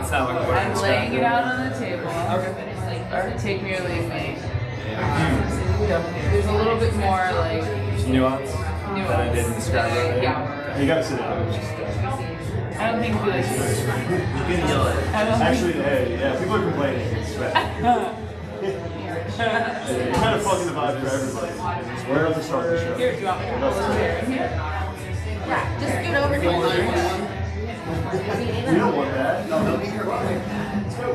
That's not what I'm laying it out on the table. Or take me or leave me. There's a little bit more like nuance that I didn't describe earlier. Yeah. You gotta sit down. I don't think we like You can yell it. Actually, hey, yeah, people are complaining. It's bad. You're kind of fucking the vibe for everybody. Where else to start the show? Here, do you want me to hold it here? Yeah, just scoot over here. You don't want that. No, they'll be here. Let's go.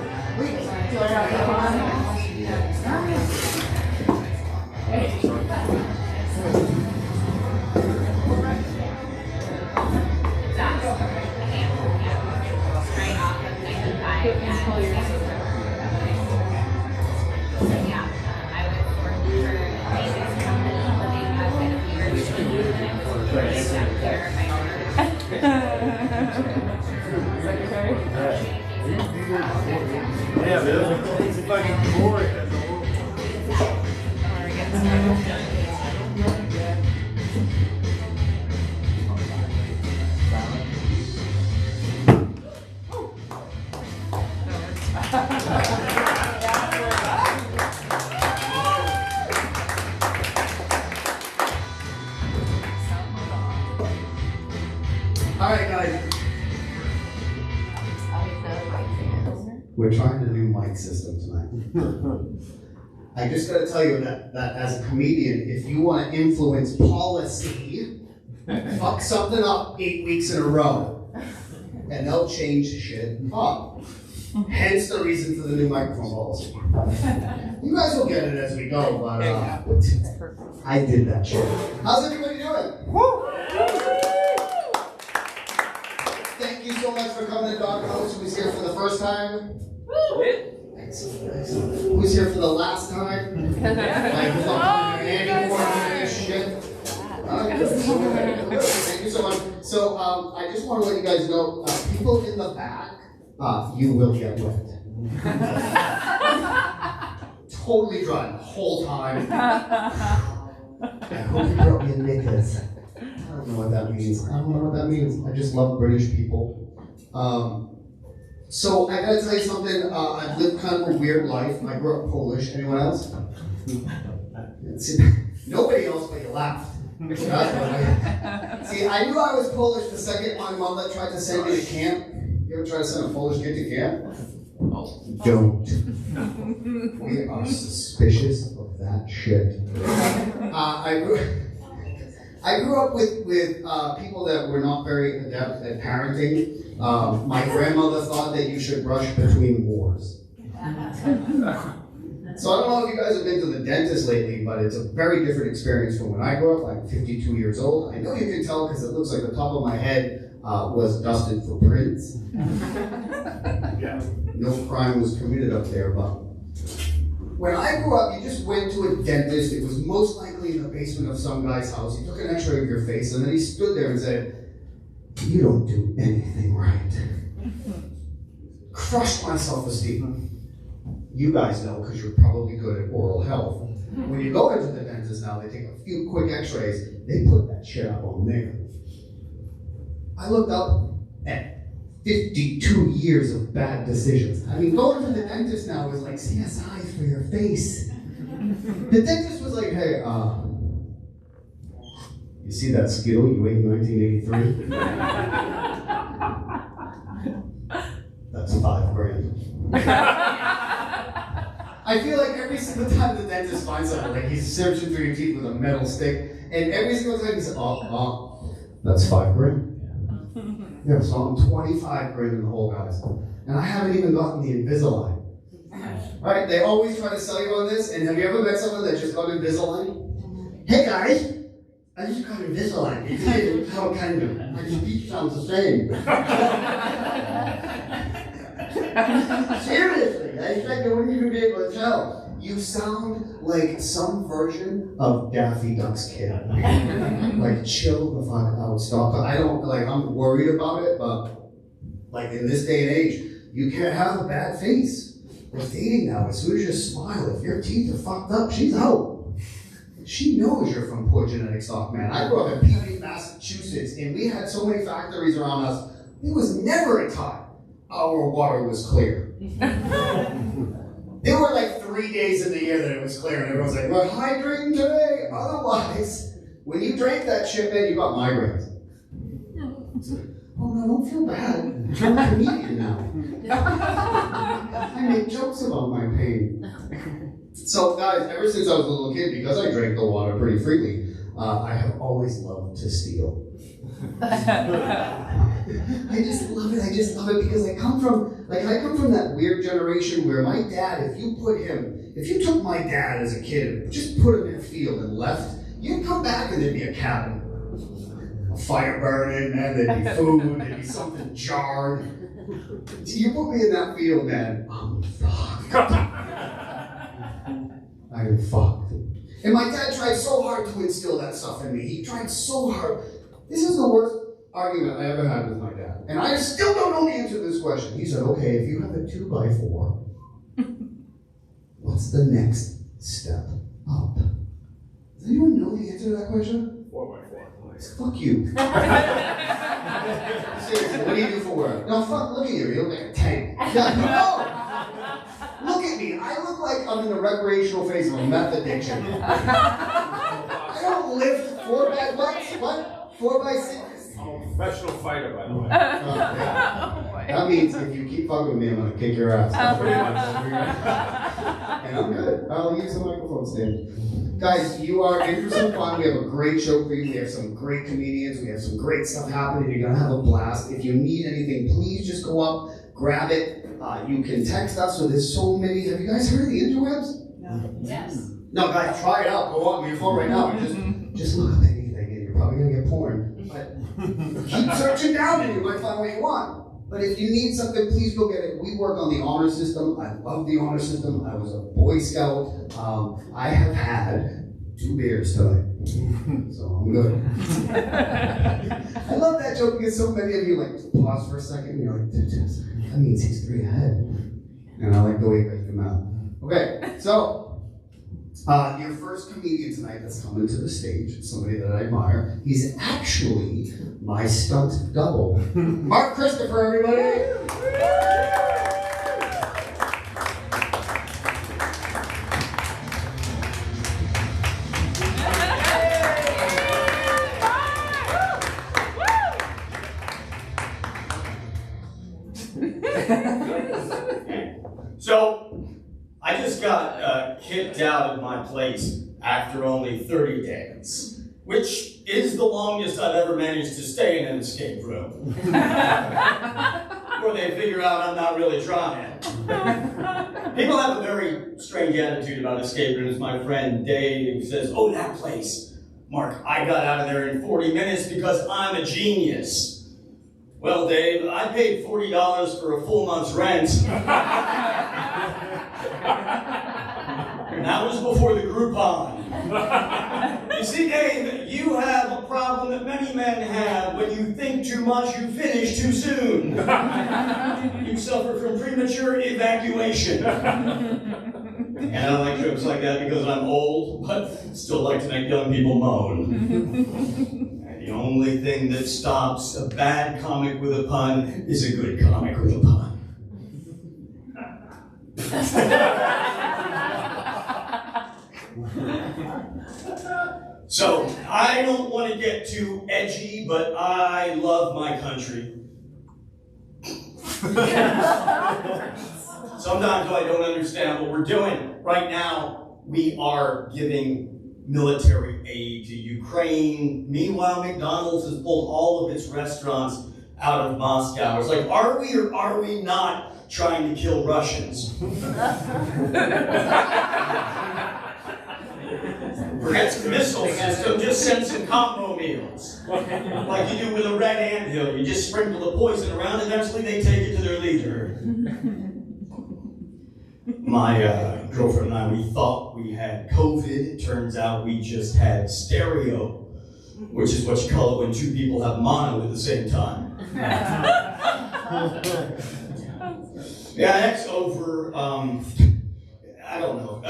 Yeah, but it's fucking boring. Alright guys, we're trying a new mic system tonight. I just gotta tell you that as a comedian, if you want to influence policy, fuck something up 8 weeks in a row, and they'll change shit up. Hence the reason for the new microphone policy. You guys will get it as we go, but I did that shit. How's everybody doing? Thank you so much for coming to Dog House. Who's here for the first time? Excellent, excellent. Who's here for the last time? Like, who's not coming here anymore doing this shit? Thank you so much. So, I just want to let you guys know, people in the back, you will get wet. Totally dry the whole time. I hope you brought me knickers. I don't know what that means. I don't know what that means. I just love British people. So I gotta tell you something. I've lived kind of a weird life. I grew up Polish. Anyone else? Nobody else, but you laughed. See, I knew I was Polish the second my mother tried to send me to camp. You ever try to send a Polish kid to camp? Don't. We are suspicious of that shit. I grew up with people that were not very adept at parenting. My grandmother thought that you should brush between wars. So I don't know if you guys have been to the dentist lately, but it's a very different experience from when I grew up. I'm 52 years old. I know you can tell because it looks like the top of my head was dusted for prints. No crime was committed up there, but when I grew up, you just went to a dentist. It was most likely in the basement of some guy's house. He took an x-ray of your face, and then he stood there and said, "You don't do anything right." Crushed my self-esteem. You guys know, because you're probably good at oral health. When you go into the dentist now, they take a few quick x-rays, they put that shit up on there. I looked up at 52 years of bad decisions. I mean, going to the dentist now is like CSI for your face. The dentist was like, "Hey, you see that Skittle you ate in 1983? That's $5,000. I feel like every single time the dentist finds something, like he's searching through your teeth with a metal stick, and every single time he says, that's $5,000. Yeah, so I'm $25,000 in the hole, guys. And I haven't even gotten the Invisalign. Right? They always try to sell you on this, and have you ever met someone that just got Invisalign? "Hey guys, I just got Invisalign. How kind of, my speech sounds the same." Seriously, I expect I wouldn't even be able to tell. You sound like some version of Daffy Duck's kid. Like, chill the fuck out, stop. I'm worried about it, but like in this day and age, you can't have a bad face. We're dating now. As soon as you smile, if your teeth are fucked up, she's out. She knows you're from poor genetic stock, man. I grew up in Puppies, Massachusetts, and we had so many factories around us. There was never a time our water was clear. There were like 3 days in the year that it was clear, and everyone's like, we're hydrating today, otherwise, when you drank that shit, man, you got migraines. Oh no, don't feel bad. I'm a comedian now. I make jokes about my pain. So guys, ever since I was a little kid, because I drank the water pretty freely, I have always loved to steal. I just love it. I just love it because I come from that weird generation where my dad, if you took my dad as a kid and just put him in a field and left, you'd come back and there'd be a cabin. A fire burning, man, there'd be food, there'd be something jarred. You put me in that field, man, I'm fucked. I'm fucked. And my dad tried so hard to instill that stuff in me. He tried so hard. This is the worst argument I ever had with my dad. And I still don't know the answer to this question. He said, okay, if you have a 2x4, what's the next step up? Does anyone know the answer to that question? 4x4. Fuck you. Seriously, what do you do for work? No, fuck, look at you. You look like a tank. Yeah, no! Look at me. I look like I'm in the recreational phase of a meth addiction. I don't lift 4x what? 4x6? I'm a professional fighter, by the way. That means if you keep fucking with me, I'm gonna kick your ass. And I'm good. I'll use the microphone stand. Guys, you are in for some fun. We have a great show for you. We have some great comedians. We have some great stuff happening. You're gonna have a blast. If you need anything, please just go up, grab it. You can text us. So there's so many. Have you guys heard of the interwebs? No. Yes. No, guys, try it out. Go on your phone right now and just look up anything, and you're probably gonna get porn. But keep searching down, and you might find what you want. But if you need something, please go get it. We work on the honor system. I love the honor system. I was a Boy Scout. I have had 2 beers tonight, so I'm good. I love that joke because so many of you like pause for a second and you're like, that means he's 3 ahead. And I like the way you guys come out. Okay, so your first comedian tonight that's coming to the stage, somebody that I admire, he's actually my stunt double. Mark Christopher, everybody! So, I just got kicked out of my place after only 30 days, which is the longest I've ever managed to stay in an escape room. Where they figure out I'm not really trying. People have a very strange attitude about escape rooms. My friend Dave says, oh, that place. Mark, I got out of there in 40 minutes because I'm a genius. Well, Dave, I paid $40 for a full month's rent. And that was before the Groupon. You see, Dave, you have a problem that many men have. When you think too much, you finish too soon. You suffer from premature evacuation. And I like jokes like that because I'm old, but still like to make young people moan. The only thing that stops a bad comic with a pun is a good comic with a pun. So, I don't want to get too edgy, but I love my country. Sometimes I don't understand what we're doing. Right now, we are giving military aid to Ukraine. Meanwhile, McDonald's has pulled all of its restaurants out of Moscow. It's like, are we or are we not trying to kill Russians? Forget the missile system, just send some combo meals. Like you do with a red anthill. You just sprinkle the poison around, eventually they take it to their leader. My girlfriend and I, we thought we had COVID. It turns out we just had stereo, which is what you call it when 2 people have mono at the same time. Yeah, that's over, I don't know.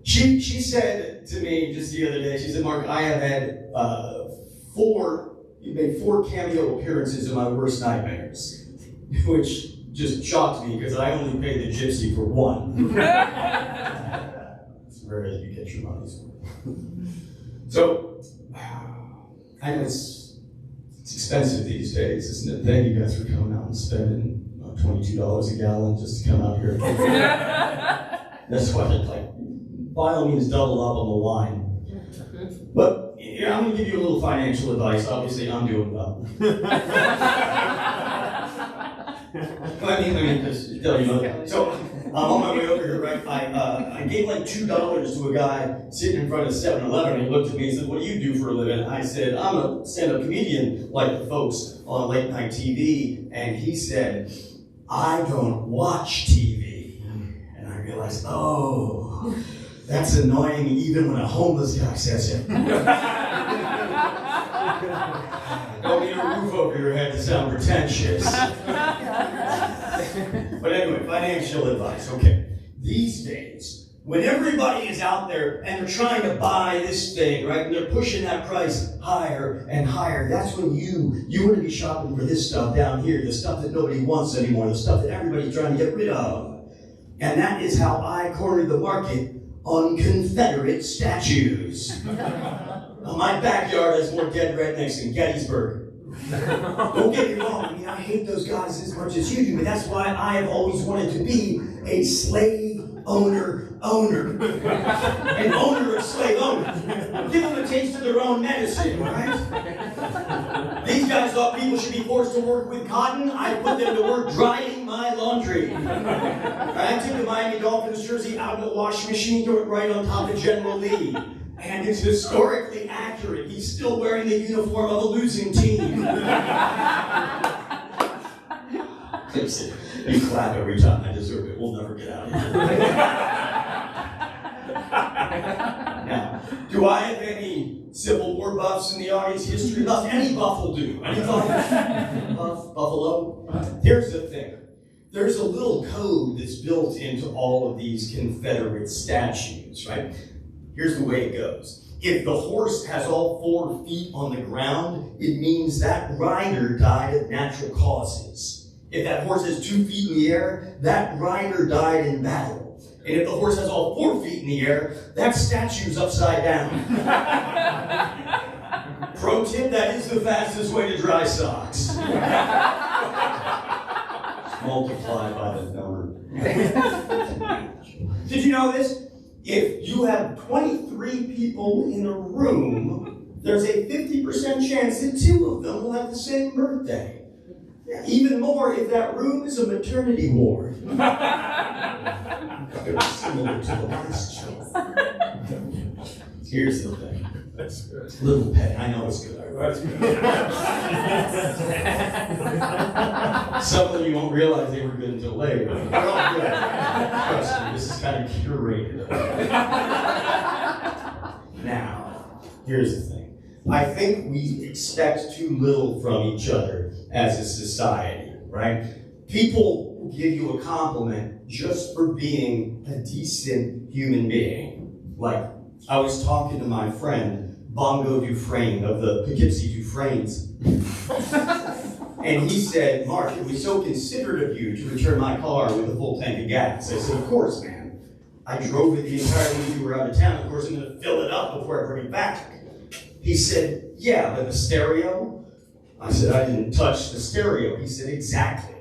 She said to me just the other day, she said, Mark, I have had 4 He made 4 cameo appearances in my worst nightmares, which just shocked me because I only paid the gypsy for 1. It's rare that you get your money's worth. So, I know it's expensive these days, isn't it? Thank you guys for coming out and spending $22 a gallon just to come out here. That's why I'd like, by all means, double up on the wine. But yeah, I'm going to give you a little financial advice. Obviously, I'm doing well. Let me just tell you. So, I'm on my way over here, right? I gave like $2 to a guy sitting in front of 7-Eleven, and he looked at me and said, "What do you do for a living?" I said, "I'm a stand-up comedian like the folks on late night TV." And he said, "I don't watch TV." And I realized, oh, that's annoying even when a homeless guy says it. Don't need a roof over your head to sound pretentious. But anyway, financial advice. Okay, these days, when everybody is out there and they're trying to buy this thing, right, and they're pushing that price higher and higher, that's when you want to be shopping for this stuff down here, the stuff that nobody wants anymore, the stuff that everybody's trying to get rid of. And that is how I cornered the market on Confederate statues. Now, my backyard has more dead rednecks than Gettysburg. Don't get me wrong, I mean, I hate those guys as much as you do, but that's why I have always wanted to be a slave owner. An owner of slave owners. Give them a taste of their own medicine, right? These guys thought people should be forced to work with cotton. I put them to work drying my laundry. I took the Miami Dolphins jersey out of the washing machine, threw it right on top of General Lee. And it's historically accurate. He's still wearing the uniform of a losing team. You clap every time. I deserve it. We'll never get out of here. Now, do I have any Civil War buffs in the audience? History buffs? Any buff will do. Any buff? Buffalo? Here's the thing. There's a little code that's built into all of these Confederate statues, right? Here's the way it goes. If the horse has all 4 feet on the ground, it means that rider died of natural causes. If that horse has 2 feet in the air, that rider died in battle. And if the horse has all 4 feet in the air, that statue's upside down. Pro tip, that is the fastest way to dry socks. Multiply by the number. Did you know this? If you have 23 people in a room, there's a 50% chance that 2 of them will have the same birthday. Even more if that room is a maternity ward. Very similar to the last show. Here's the thing. That's good. Little pet, I know it's good. That's good. Some of you won't realize they were good until later. They're all good. Trust me, this is kind of curated. Now, here's the thing. I think we expect too little from each other as a society, right? People will give you a compliment just for being a decent human being. Like, I was talking to my friend, Bongo Dufresne of the Poughkeepsie Dufresnes. And he said, "Mark, it was so considerate of you to return my car with a full tank of gas." I said, "Of course, man. I drove it the entire week you were out of town. Of course, I'm going to fill it up before I bring it back." He said, "Yeah, but the stereo?" I said, "I didn't touch the stereo." He said, "Exactly.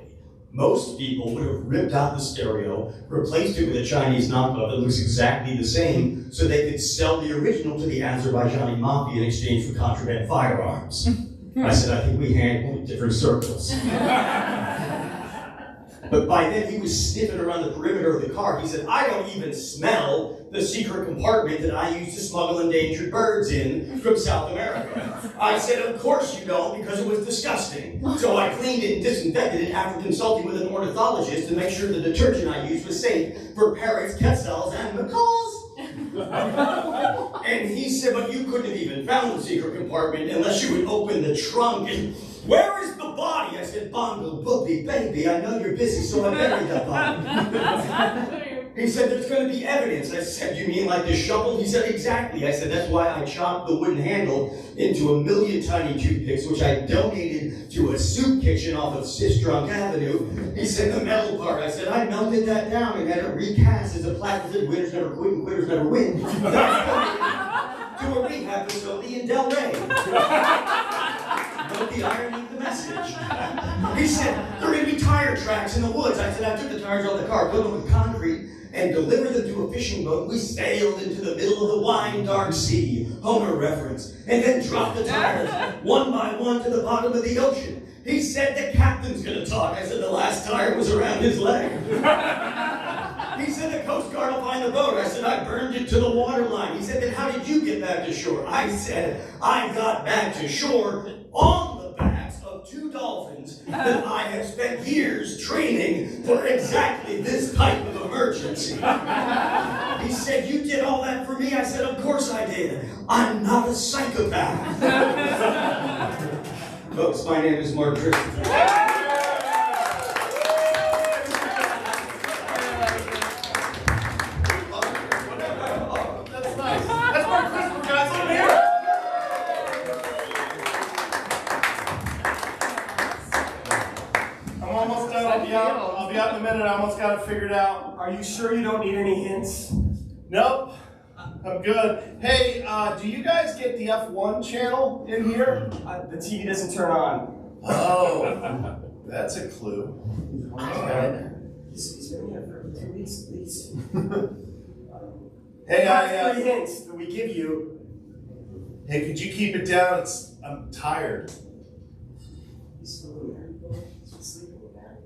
Most people would have ripped out the stereo, replaced it with a Chinese knockoff that looks exactly the same, so they could sell the original to the Azerbaijani mafia in exchange for contraband firearms." I said, "I think we handle different circles." But by then he was sniffing around the perimeter of the car. He said, "I don't even smell the secret compartment that I used to smuggle endangered birds in from South America." I said, "Of course you don't, because it was disgusting. So I cleaned it and disinfected it after consulting with an ornithologist to make sure the detergent I used was safe for parrots, quetzals, and macaws." And he said, "But you couldn't have even found the secret compartment unless you would open the trunk and, where is the body?" I said, "Bongo, booby, baby, I know you're busy, so I buried that body." He said, there's going to be evidence. I said, you mean like the shovel? He said, exactly. I said, that's why I chopped the wooden handle into a million tiny toothpicks, which I donated to a soup kitchen off of Ray Strunk Avenue. He said, the metal part. I said, I melted that down and had it recast as a plaque that said, winners never quit and quitters never win. To a rehab facility in Del Rey. Note the irony of the message. He said, there are going to be tire tracks in the woods. I said, I took the tires off the car, filled them with concrete, and delivered them to a fishing boat. We sailed into the middle of the wine dark sea, Homer reference, and then dropped the tires one by one to the bottom of the ocean. He said, the captain's going to talk. I said, the last tire was around his leg. He said, the Coast Guard will find the boat. I said, I burned it to the waterline. He said, then how did you get back to shore? I said, I got back to shore on the backs of 2 dolphins that I have spent years training for exactly this type of emergency. He said, you did all that for me? I said, of course I did. I'm not a psychopath. Folks, my name is Mark Christopher. I'll be out in a minute. I almost got it figured out. Are you sure you don't need any hints? Nope. I'm good. Hey, do you guys get the F1 channel in here? The TV doesn't turn on. Oh, that's a clue. He's been here for 2 weeks at least. Hey, That's 3 hints that we give you. hey, could you keep it down? I'm tired. He's still in there. He's sleeping in there.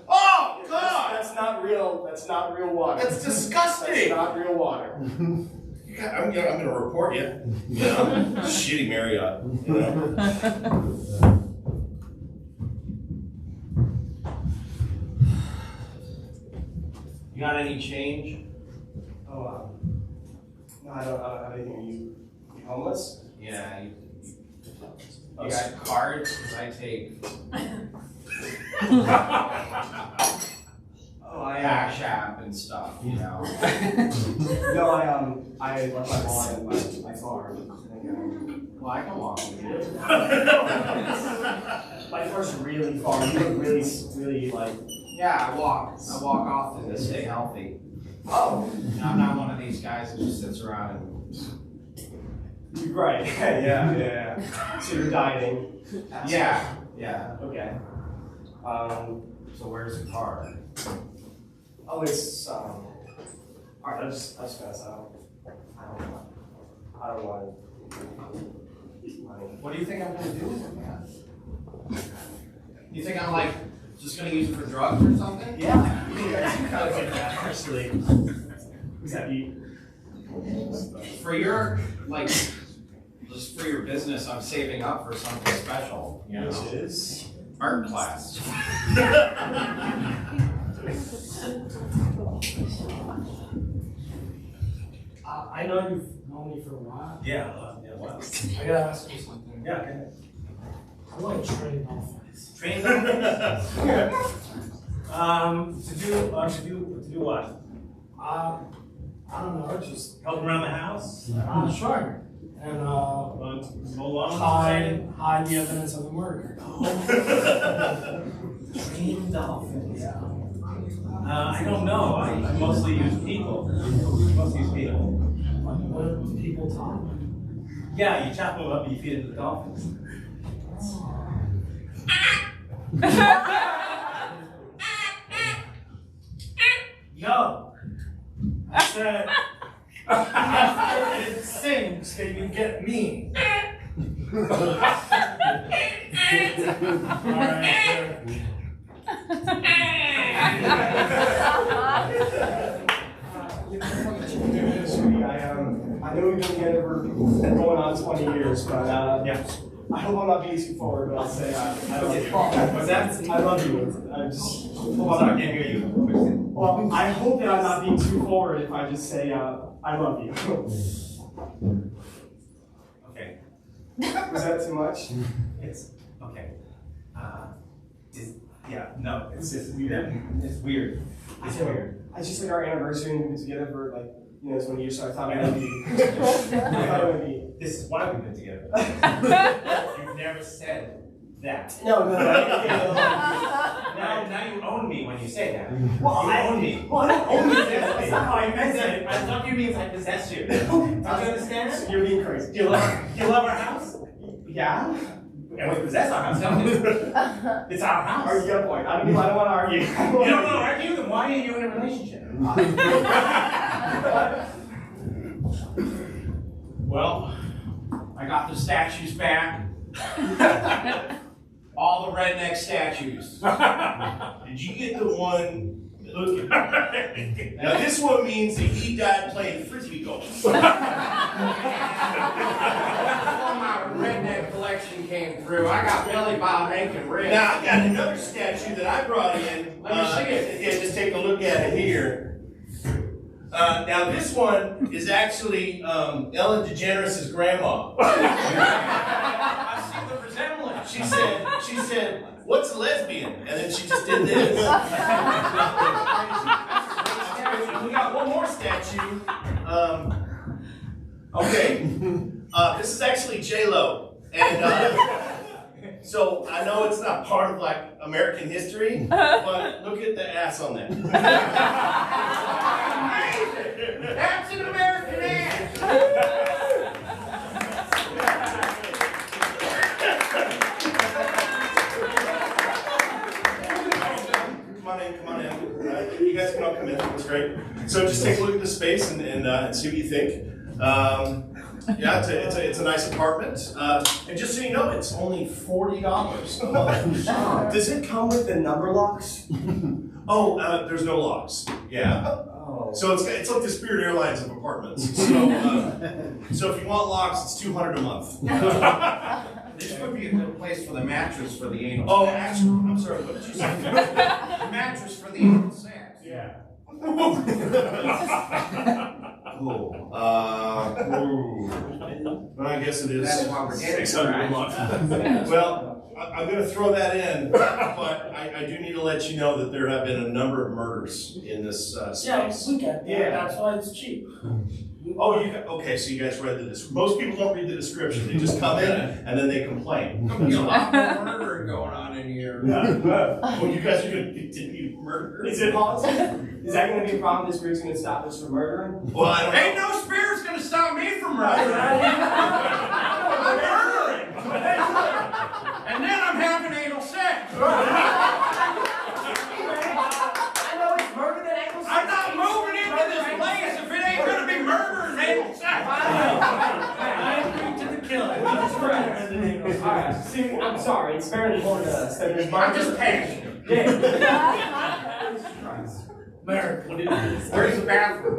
Oh, God! That's not real. That's not real water. That's disgusting! That's not real water. I'm gonna report you. You know, shitty Marriott. You know? You got any change? Oh, no, I don't have anything. Are you homeless? Yeah. You got cards? 'Cause I take Cash App and stuff, you know. No, I left my wallet at my farm. Well, I can walk with you. My farm's really far. You look really, really like. Yeah, I walk often to stay healthy. Oh. You know, I'm not one of these guys that just sits around and. Right. Yeah. So you're dieting. Yeah. Okay. So where's the card? Oh, it's all right. That's fast. I don't want money. What do you think I'm gonna do with it, man? You think I'm like just gonna use it for drugs or something? Yeah. Actually, is that you? For your just for your business, I'm saving up for something special. You know, Which is art class. I know you've known me for a while. Yeah, what? I gotta ask you something. Yeah, okay. I want to train dolphins. Train dolphins? To do what? I don't know, just Help around the house? sure. And Mow lawns? hide the evidence of the murder. Train dolphins. Yeah. I don't know. I mostly use people. What do people talk? Yeah, you chop them up and you feed it to the dolphins. Yo! I said, it sings that you get me. I know we've been together for going on 20 years, but Yeah. I hope I'm not being too forward, but I'll say I love you. What's that? I love you. I just Hold on, I can't hear you. well, I hope that I'm not being too forward if I just say I love you. Okay. Was that too much? It's, okay. No, it's just weird. It's weird. It's weird. I just like our anniversary and we've been together for like, 20 years, so I thought it would be. I thought it would be. This is why we've been together. You've never said that. No. Now you own me when you say that. Well, you own me. Well, I don't own you. That's not how I meant it. I love you means I possess you. Don't you understand? You're being crazy. Do you love our house? Yeah? And we possess our house, don't we? It's our house. Are you got a point? I don't want to argue. You don't want to argue, then why are you in a relationship? Well, I got the statues back. All the redneck statues. Did you get the one? Look at now this one means that he died playing frisbee golf. My redneck collection came through. I got Billy Bob Hankin ribs. Now I got another statue that I brought in. Let me see it. Yeah, just take a look at it here. Now this one is actually Ellen DeGeneres' grandma. I see the resemblance. She said, "What's a lesbian?" And then she just did this. We got one more statue. Okay, this is actually J-Lo, and so I know it's not part of like American history, but look at the ass on that. That's an American ass. Come on in. You guys can all come in. It was great. So just take a look at the space and see what you think. Yeah, it's a nice apartment. And just so you know, it's only $40 a month. Does it come with the number locks? Oh, there's no locks. Yeah. Oh. So it's like the Spirit Airlines of apartments. So if you want locks, it's $200 a month. This would be a good place for the mattress for the anal Oh, sex. actually, I'm sorry. What did you say? The mattress for the anal sex. Yeah. I guess it is. That's why we're getting it, $600 a right? month. Well, I'm going to throw that in, but I do need to let you know that there have been a number of murders in this space. Yeah, we get that. Yeah. That's why it's cheap. Oh, okay, so you guys read the description. Most people don't read the description. They just come in and then they complain. There's a lot more murdering going on in here. Well, you guys are going to continue murder. Is it possible? Is that going to be a problem? This group's going to stop us from murdering? Well, I don't know. Ain't no spirit's gonna stop me from murdering. I'm murdering. And then I'm having anal sex. I know it's murder that angles. I'm not moving into this place if it ain't gonna be murder and anal sex. I agree to the killing. That's correct. Alright, see, I'm sorry, it's very important to us. I'm just passionate. Yeah. America. Where's the bathroom?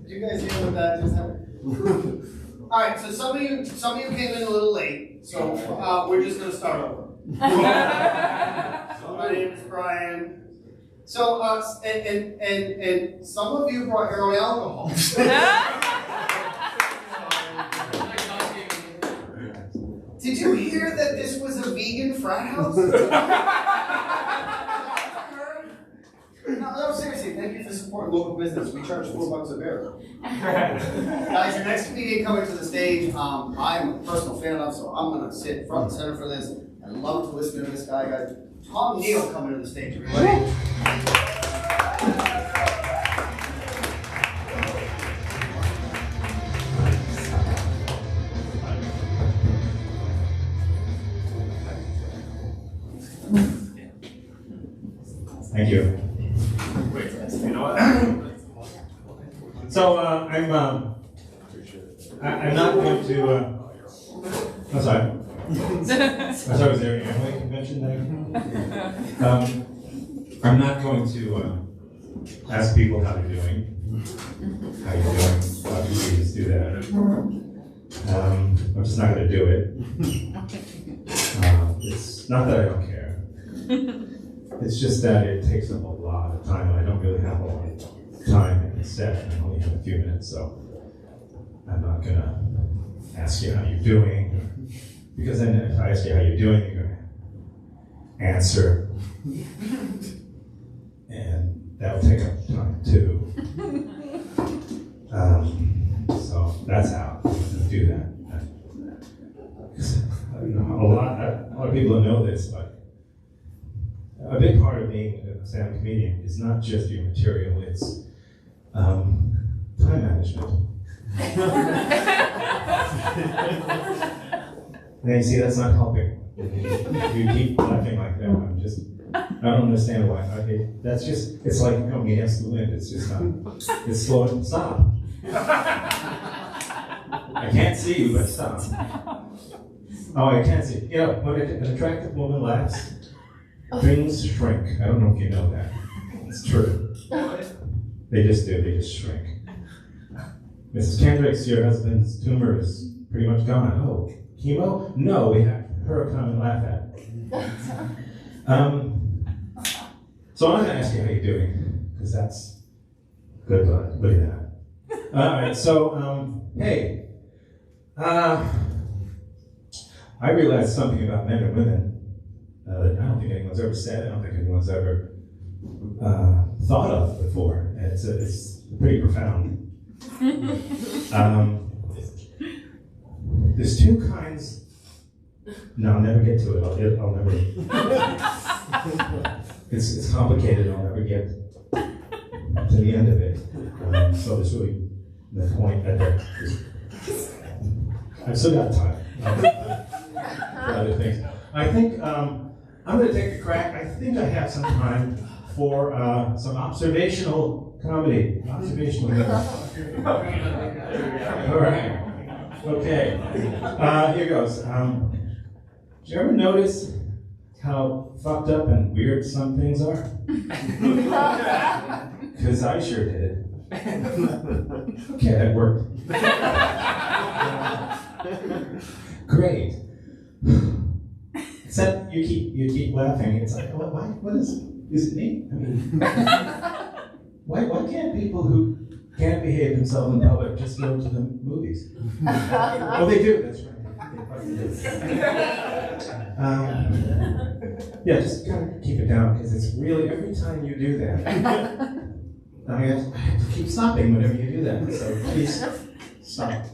Did you guys hear what that just happened? All right, so some of you came in a little late, so we're just gonna start over. So my name is Brian. So and some of you brought your own alcohol. Did you hear that this was a vegan frat house? No, seriously, thank you for supporting local business. We charge $4 a barrel. Guys, your next comedian coming to the stage, I'm a personal fan of, so I'm gonna sit front and center for this. I love to listen to this guy, guys. Tom Neal coming to the stage, everybody. Thank you. So I'm not going to. I'm sorry. I thought it was there annual convention there. I'm not going to ask people how they're doing. How you doing? Obviously, just do that. I'm just not going to do it. It's not that I don't care. It's just that it takes up a lot of time. I don't really have a lot of time in the set. I only have a few minutes, so I'm not going to ask you how you're doing. Because then if I ask you how you're doing, you're going to answer. And that'll take up time too. So that's how I'm going to do that. A lot of people don't know this, but a big part of being a stand-up comedian is not just your material, it's time management. And you see, that's not helping. You keep laughing like that. I don't understand why. Okay, that's just, it's like coming against the wind. It's just not, it's slow. Stop. I can't see you, but stop. Oh, I can't see. You know, when an attractive woman laughs, things shrink. I don't know if you know that. It's true. They just do, they just shrink. Mrs. Kendricks, your husband's tumor is pretty much gone. Oh, chemo? No, we have her come and laugh at. So I'm going to ask you how you're doing, because that's good luck. Look at that. All right, so, hey. I realized something about men and women that I don't think anyone's ever said, I don't think anyone's ever thought of before. It's pretty profound. There's two kinds. No, I'll never get to it. I'll never. It's complicated. I'll never get to the end of it. So there's really the point at the. I've still got time for other things. I think I'm going to take a crack. I think I have some time for some observational comedy. Observational. All right. Okay. Here goes. Did you ever notice how fucked up and weird some things are? Because I sure did. Okay, that worked. Great. Except you keep laughing. It's like, well, why? What is it me? I mean, why can't people who can't behave themselves in public just go to the movies? Oh, they do. That's right. Yeah, just kind of keep it down, because it's really, every time you do that, I have to keep stopping whenever you do that. So please stop,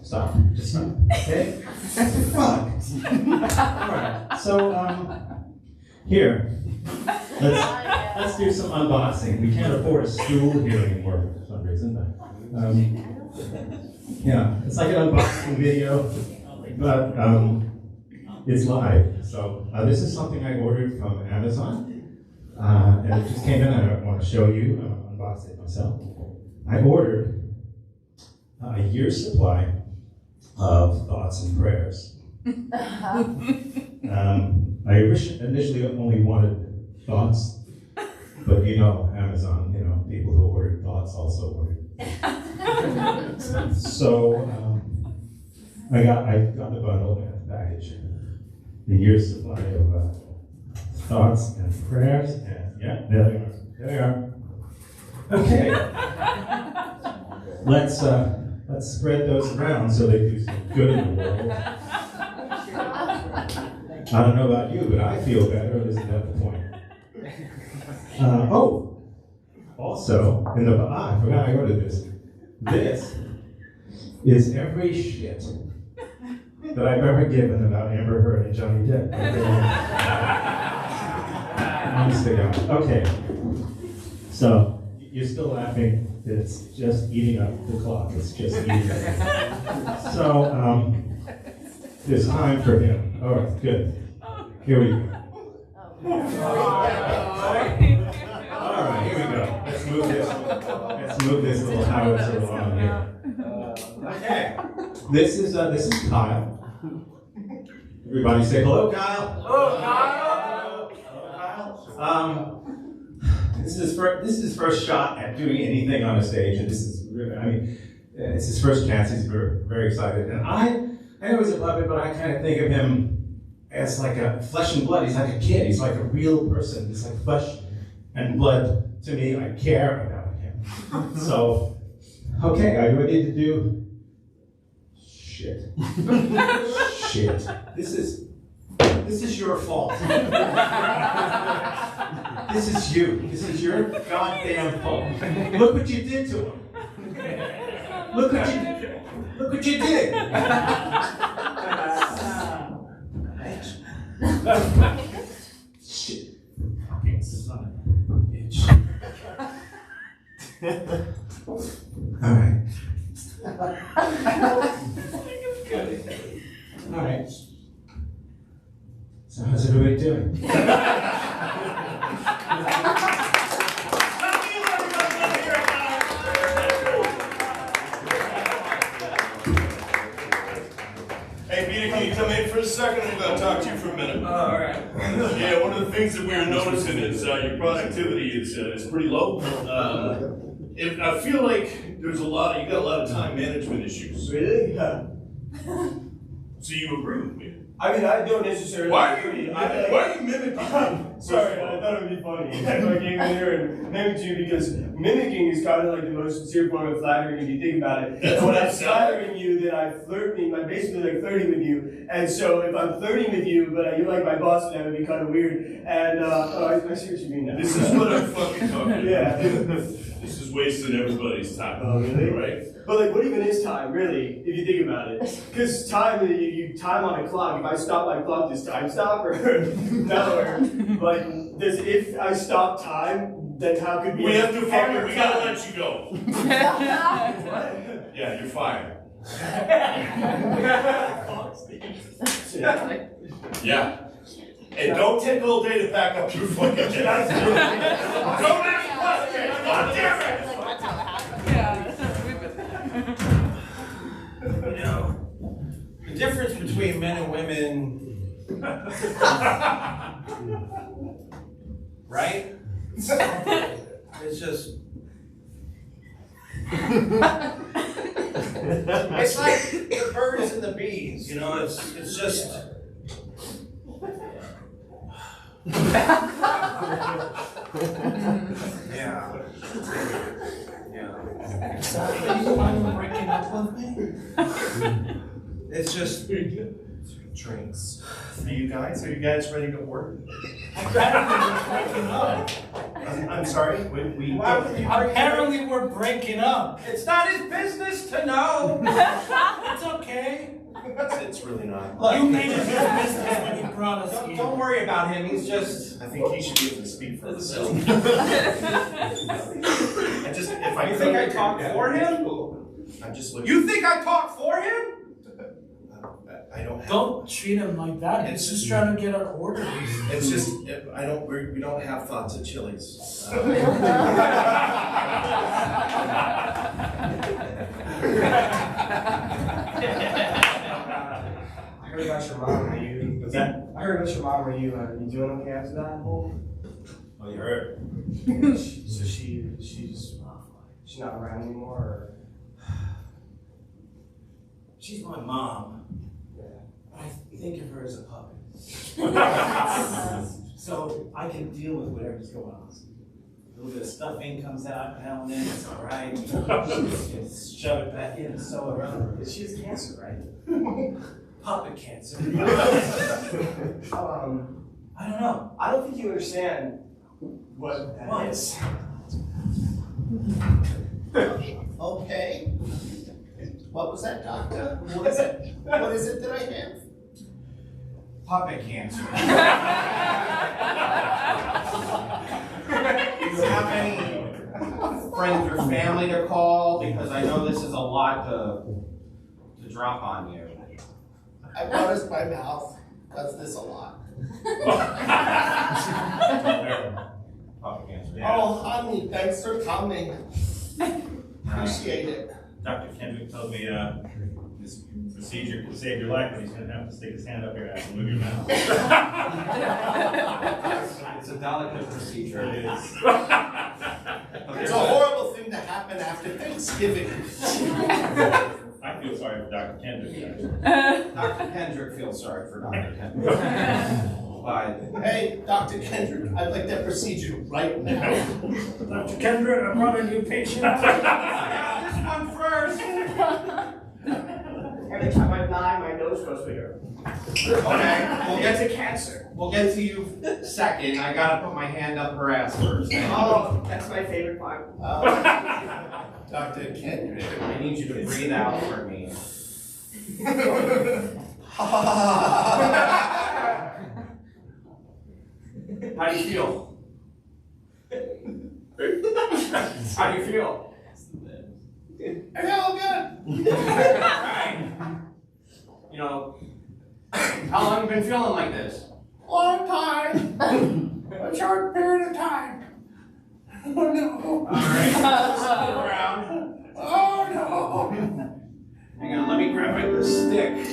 just stop. Okay? Fuck. All right. So here, let's do some unboxing. We can't afford a stool here anymore for some reason. Yeah, it's like an unboxing video, but it's live. So this is something I ordered from Amazon, and it just came in. I want to show you. Unbox it myself. I ordered a year's supply of thoughts and prayers. I initially only wanted thoughts, but you know, Amazon, people who ordered thoughts also ordered. So I got the bundle and the package, the year's supply of thoughts and prayers, and yeah, there they are. Okay, let's spread those around so they do some good in the world. I don't know about you, but I feel better. Isn't that the point? Also, I forgot I ordered this. This is every shit that I've ever given about Amber Heard and Johnny Depp. Honest to God. Okay, so you're still laughing. It's just eating up the clock. It's just eating up. So there's time for him. All right, good. Here we go. All right, here we go. Let's move this little howitzer along here. Okay. This is Kyle. Everybody say hello, Kyle. Hello, Kyle. Hello, Kyle. This is his first shot at doing anything on a stage, and this is really, it's his first chance. He's very, very excited, and I know he's a puppet, but I kind of think of him as like a flesh and blood. He's like a kid. He's like a real person. He's like flesh and blood to me. I care about him. So, okay, are you ready to do? Shit. Shit. This is your fault. This is you. This is your goddamn fault. Look what you did to him. Look what you did. Shit. Fucking son of a bitch. All right. All right. So how's everybody doing? Hey, Peter, can you come in for a second? I'm going to talk to you for a minute. All right. Yeah, one of the things that we're noticing is your productivity is pretty low. I feel like you got a lot of time management issues. Really? So you agree with me? I mean, I don't necessarily. Why are you mimicking me? Sorry, I thought it would be funny. I came in here and mimicked you because mimicking is kind of like the most sincere form of flattering if you think about it. That's when what I'm it sounds flattering you, then I'm basically like flirting with you. And so if I'm flirting with you, but you like my boss, then that would be kind of weird. And I see what you mean now. This is what I'm fucking talking about. Yeah. This is wasting everybody's time. Oh, really? Right? But like, what even is time, really, if you think about it? Because time, you time on a clock. If I stop my clock, does time stop? Or no? Or like, if I stop time, then how could We have to fucking, we gotta let you go. What? Yeah, you're fired. Yeah. And don't take all day to pack up your fucking jet. Don't ask questions. God damn it. You know, the difference between men and women, right? It's just, it's like the birds and the bees, you know, it's just. Yeah. Breaking up with me? It's just Drinks. Are you guys ready to work? I'm sorry. Apparently we're breaking up. It's not his business to know. It's okay. It's really not. Look, you made it his business when you brought us here. Don't worry about him. He's just. I think he should be able to speak for himself. You think I talk for him? I'm just looking. You think I talk for him? I don't. Don't treat him like that. He's just trying to get our orders. It's just we don't have thoughts at Chili's. I heard about your mom. Are you? Was that? I heard about your mom. Are you doing okay after that? Oh, you heard? So she's not around anymore. Or? She's my mom. Yeah. I think of her as a puppet. So I can deal with whatever's going on. A little bit of stuffing comes out now and then, it's all right. Just shove it back in and sew it around. She has cancer, right? Puppet cancer. I don't know. I don't think you understand what that is. Okay. What was that, doctor? What is it? What is it that I have? Puppet cancer. Do you have any friends or family to call? Because I know this is a lot to drop on you. I noticed my mouth does this a lot. Puppet cancer. Oh, honey, thanks for coming. Appreciate it. Dr. Kendrick told me this procedure could save your life, but he's going to have to stick his hand up your ass and move your mouth. It's a delicate procedure. It is. It's a horrible thing to happen after Thanksgiving. I feel sorry for Dr. Kendrick. Actually. Dr. Kendrick feels sorry for Dr. Kendrick. But Hey, Dr. Kendrick, I'd like that procedure right now. Dr. Kendrick, I brought a new patient. this one first. Every time I lie, my nose goes bigger. Okay, we'll get to cancer. We'll get to you second. I gotta put my hand up her ass first. Oh, that's my favorite part. Dr. Kendrick. I need you to breathe out for me. How do you feel? How do you feel? I feel good. Right. You know, how long have you been feeling like this? Long time. A short period of time. Oh no. Alright, stick around. Oh no. Hang on, let me grab the stick.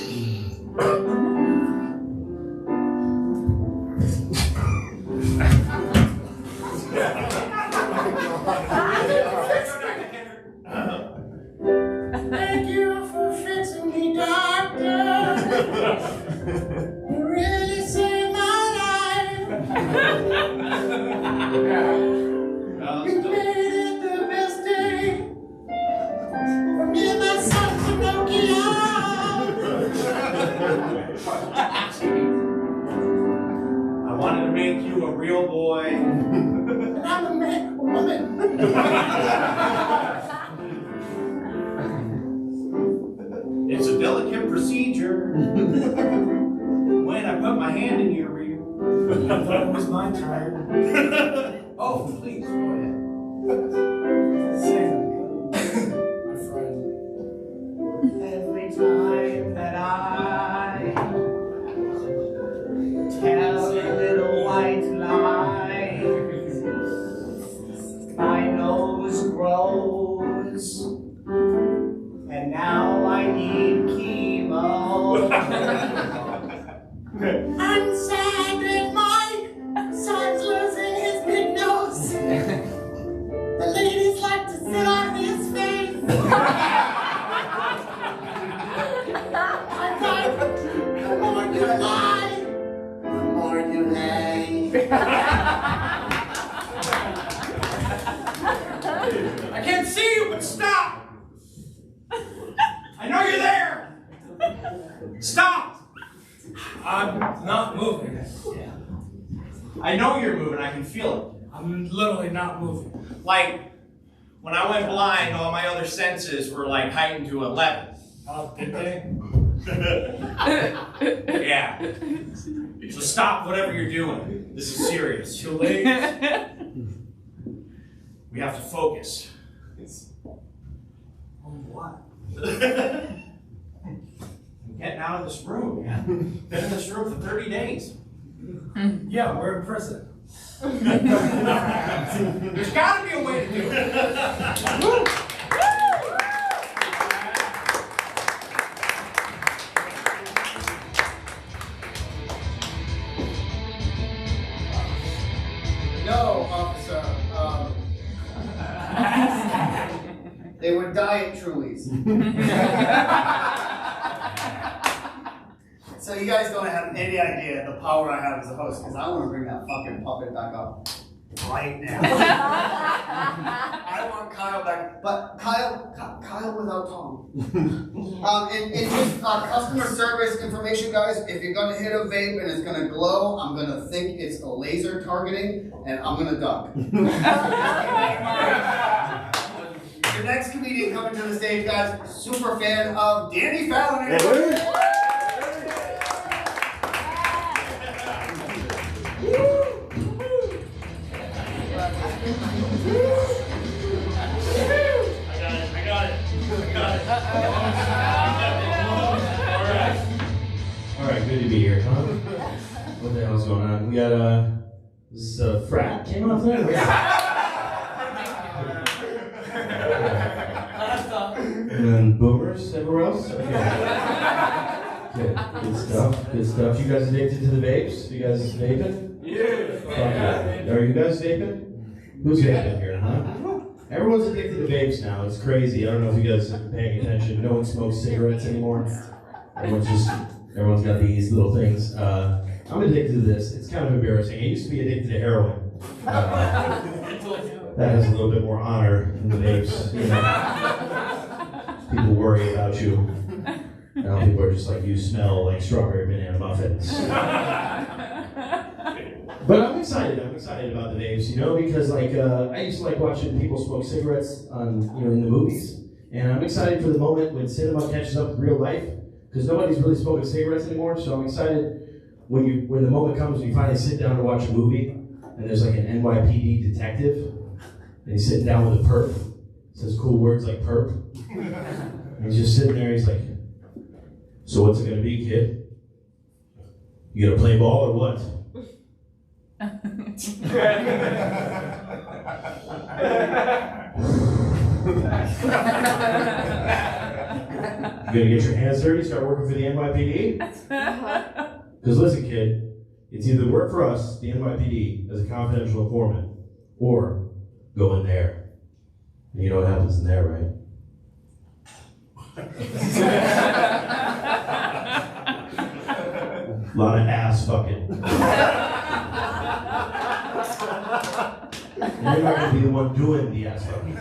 Thank you for fixing me, doctor. You really saved my life. You made it the best day for me and my son Pinocchio. I wanted to make you a real boy. And I'm a woman. It's a delicate procedure. When I put my hand in your rear. I thought it was my turn. Oh, please, go ahead. My friend. Every time that I tell a little white lie, my nose grows, and now I need chemo. I'm sad that my son's losing his big nose. The ladies like to sit on his face. I thought, the more you lie, the more you lay. I can't see you, but stop! I know you're there! Stop! I'm not moving. I know you're moving, I can feel it. I'm literally not moving. Like, when I went blind, all my other senses were like heightened to 11. Oh, did they? Yeah. So stop whatever you're doing. This is serious. Too late. We have to focus. On what? I'm getting out of this room, man. Been in this room for 30 days. Yeah, we're in prison. There's gotta be a way to do it. No, officer. They were diet Trulies. So you guys don't have any idea the power I have as a host, because I want to bring that fucking puppet back up right now. I want Kyle back, but Kyle without Tom. And just customer service information, guys. If you're gonna hit a vape and it's gonna glow, I'm gonna think it's a laser targeting, and I'm gonna duck. Your next comedian coming to the stage, guys. Super fan of Danny Fallon. Alright, good to be here, huh? What the hell's going on? We got this frat came off there? And then boomers, everywhere else? Okay. Good stuff, good stuff. You guys addicted to the vapes? You guys vaping? Yeah. Are you guys vaping? Who's vaping here, huh? Everyone's addicted to vapes now. It's crazy. I don't know if you guys are paying attention. No one smokes cigarettes anymore. Everyone's got these little things. I'm addicted to this. It's kind of embarrassing. I used to be addicted to heroin. That has a little bit more honor than the vapes. You know? People worry about you. Now people are just like, you smell like strawberry banana muffins. But I'm excited about the vapes, you know, because like I used to like watching people smoke cigarettes on, you know, in the movies, and I'm excited for the moment when cinema catches up with real life, because nobody's really smoking cigarettes anymore. So I'm excited when the moment comes when you finally sit down to watch a movie, and there's like an NYPD detective, and he's sitting down with a perp, says cool words like perp, and he's just sitting there. He's like, "So what's it gonna be, kid? You gonna play ball or what?" You gonna get your hands dirty, start working for the NYPD? Because listen, kid, it's either work for us, the NYPD, as a confidential informant, or go in there. And you know what happens in there, right? A lot of ass fucking. And you're not going to be the one doing the ass fucking.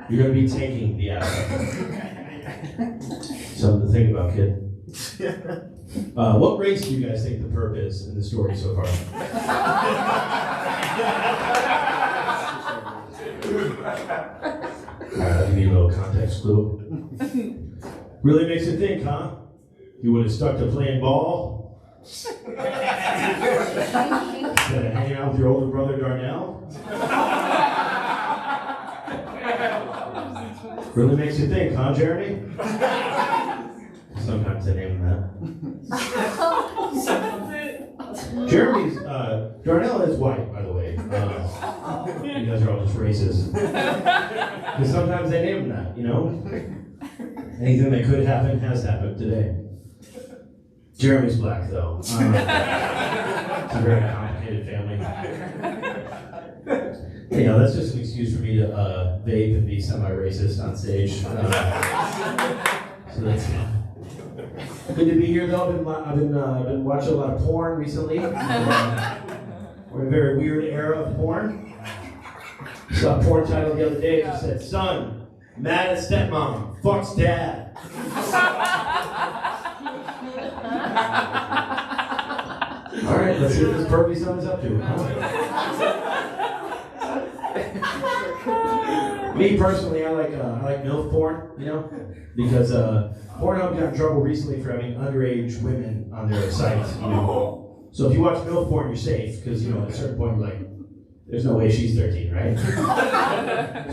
You're going to be taking the ass fucking. Something to think about, kid. What race do you guys think the perp is in the story so far? I'll give you a little context clue. Really makes you think, huh? You would have stuck to playing ball? Instead of hanging out with your older brother Darnell? Really makes you think, huh, Jeremy? Sometimes I name him that. Jeremy's, Darnell is white, by the way. You guys are all just racist. Because sometimes they name him that, you know? Anything that could happen has happened today. Jeremy's black, though. It's a very complicated family. You know, that's just an excuse for me to vape and be semi-racist on stage. So that's good to be here, though. I've been watching a lot of porn recently. We're in a very weird era of porn. Saw a porn title the other day that said, "Son, mad at stepmom, fucks dad." All right, let's see what this pervy son is up to. Me personally, I like MILF porn, you know, because Pornhub got in trouble recently for having underage women on their site. You know? So if you watch MILF porn, you're safe, because you know at a certain point you're like, there's no way she's 13, right?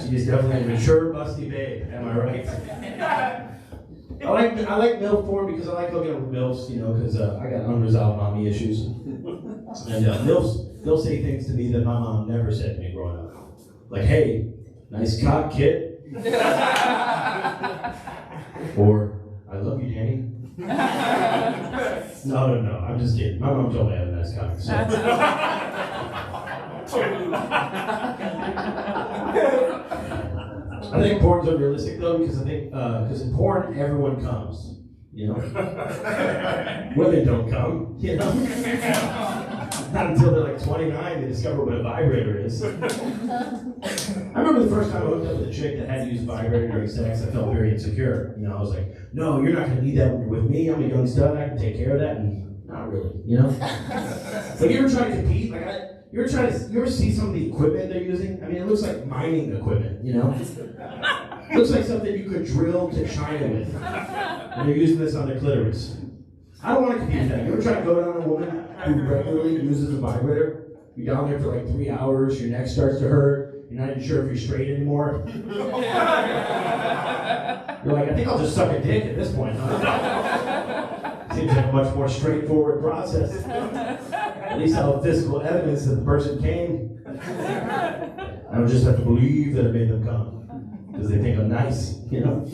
She's definitely a mature, busty babe. Am I right? I like MILF porn because I like looking at MILFs, you know, because I got unresolved mommy issues. And they'll say things to me that my mom never said to me growing up. Like, "Hey, nice cock, kid." Or, "I love you, Danny." No, I'm just kidding. My mom told me I have a nice cock. So. I think porn's unrealistic though, because I think because in porn everyone comes, you know. Women don't come, you know. Not until they're like 29 they discover what a vibrator is. I remember the first time I hooked up with a chick that had to use a vibrator during sex. I felt very insecure. You know, I was like, "No, you're not gonna need that when you're with me. I'm a young stud. I can take care of that." And not really, you know. Like, you ever try to compete? Like, you ever see some of the equipment they're using? I mean, it looks like mining equipment, you know? It looks like something you could drill to China with. And they're using this on their clitoris. I don't want to compete with that. You ever try to go down on a woman who regularly uses a vibrator? You're down there for like 3 hours, your neck starts to hurt, you're not even sure if you're straight anymore. You're like, "I think I'll just suck a dick at this point, huh?" Seems like a much more straightforward process. At least I'll have physical evidence that the person came. I don't just have to believe that it made them come, because they think I'm nice, you know?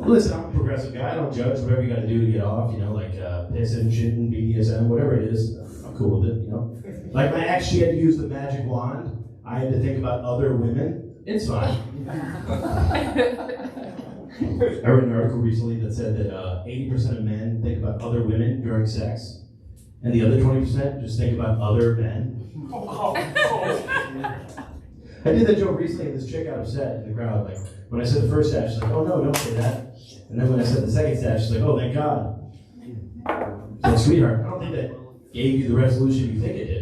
Listen, I'm a progressive guy. I don't judge whatever you got to do to get off, you know, like pissing, shitting, BDSM, whatever it is. I'm cool with it, you know? Like my ex, she had to use the magic wand I had to think about other women, it's fine. I read an article recently that said that 80% of men think about other women during sex, and the other 20% just think about other men. I did that joke recently, and this chick got upset in the crowd. Like, when I said the first stat, she's like, oh no, don't say that. And then when I said the second stat, she's like, oh, thank God. I said, sweetheart, I don't think that gave you the resolution you think it did.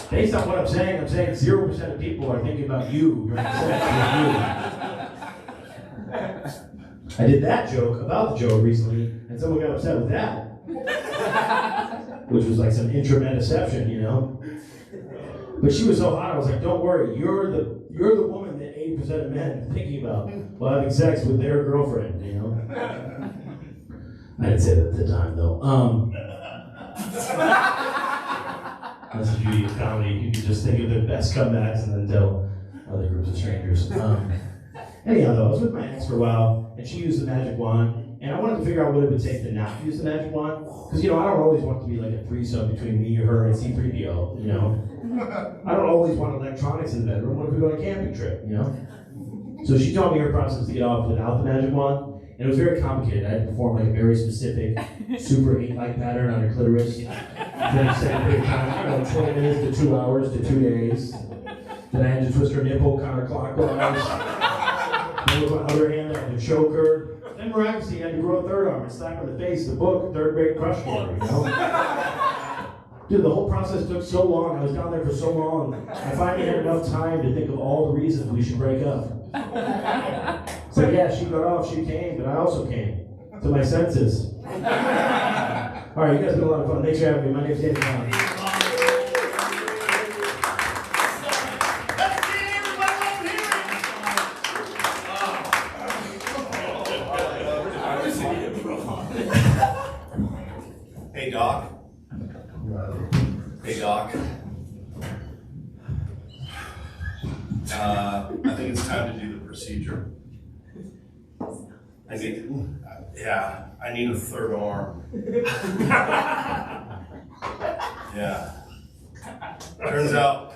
Based on what I'm saying 0% of people are thinking about you during sex with you. I did that joke about the joke recently, and someone got upset with that. Which was like some intramen-deception, you know? But she was so hot, I was like, don't worry, you're the woman that 80% of men are thinking about while having sex with their girlfriend, you know? I didn't say that at the time, though. That's the beauty of comedy. You can just think of the best comebacks and then tell other groups of strangers. Anyhow, though, I was with my ex for a while, and she used the magic wand, and I wanted to figure out what it would take to not use the magic wand. Because, you know, I don't always want it to be like a threesome between me, her, and C-3PO, you know? I don't always want electronics in the bedroom. What if we go on a camping trip, you know? So she taught me her process to get off without the magic wand, and it was very complicated. I had to perform like a very specific Super 8-like pattern on her clitoris for an extended period of time, 20 minutes to 2 hours to 2 days. Then I had to twist her nipple counterclockwise. Then with my other hand, I had to choke her. Then miraculously, I had to grow a third arm and slap her in the face the book, Third Grade Crush Story, you know? Dude, the whole process took so long. I was down there for so long. I finally had enough time to think of all the reasons we should break up. So yeah, she got off, she came, but I also came to my senses. All right, you guys been a lot of fun. Thanks for having me. My name's Danny Brown. Hey, Doc. Hey, Doc. I think it's time to do the procedure. I need a third arm. Yeah. Turns out.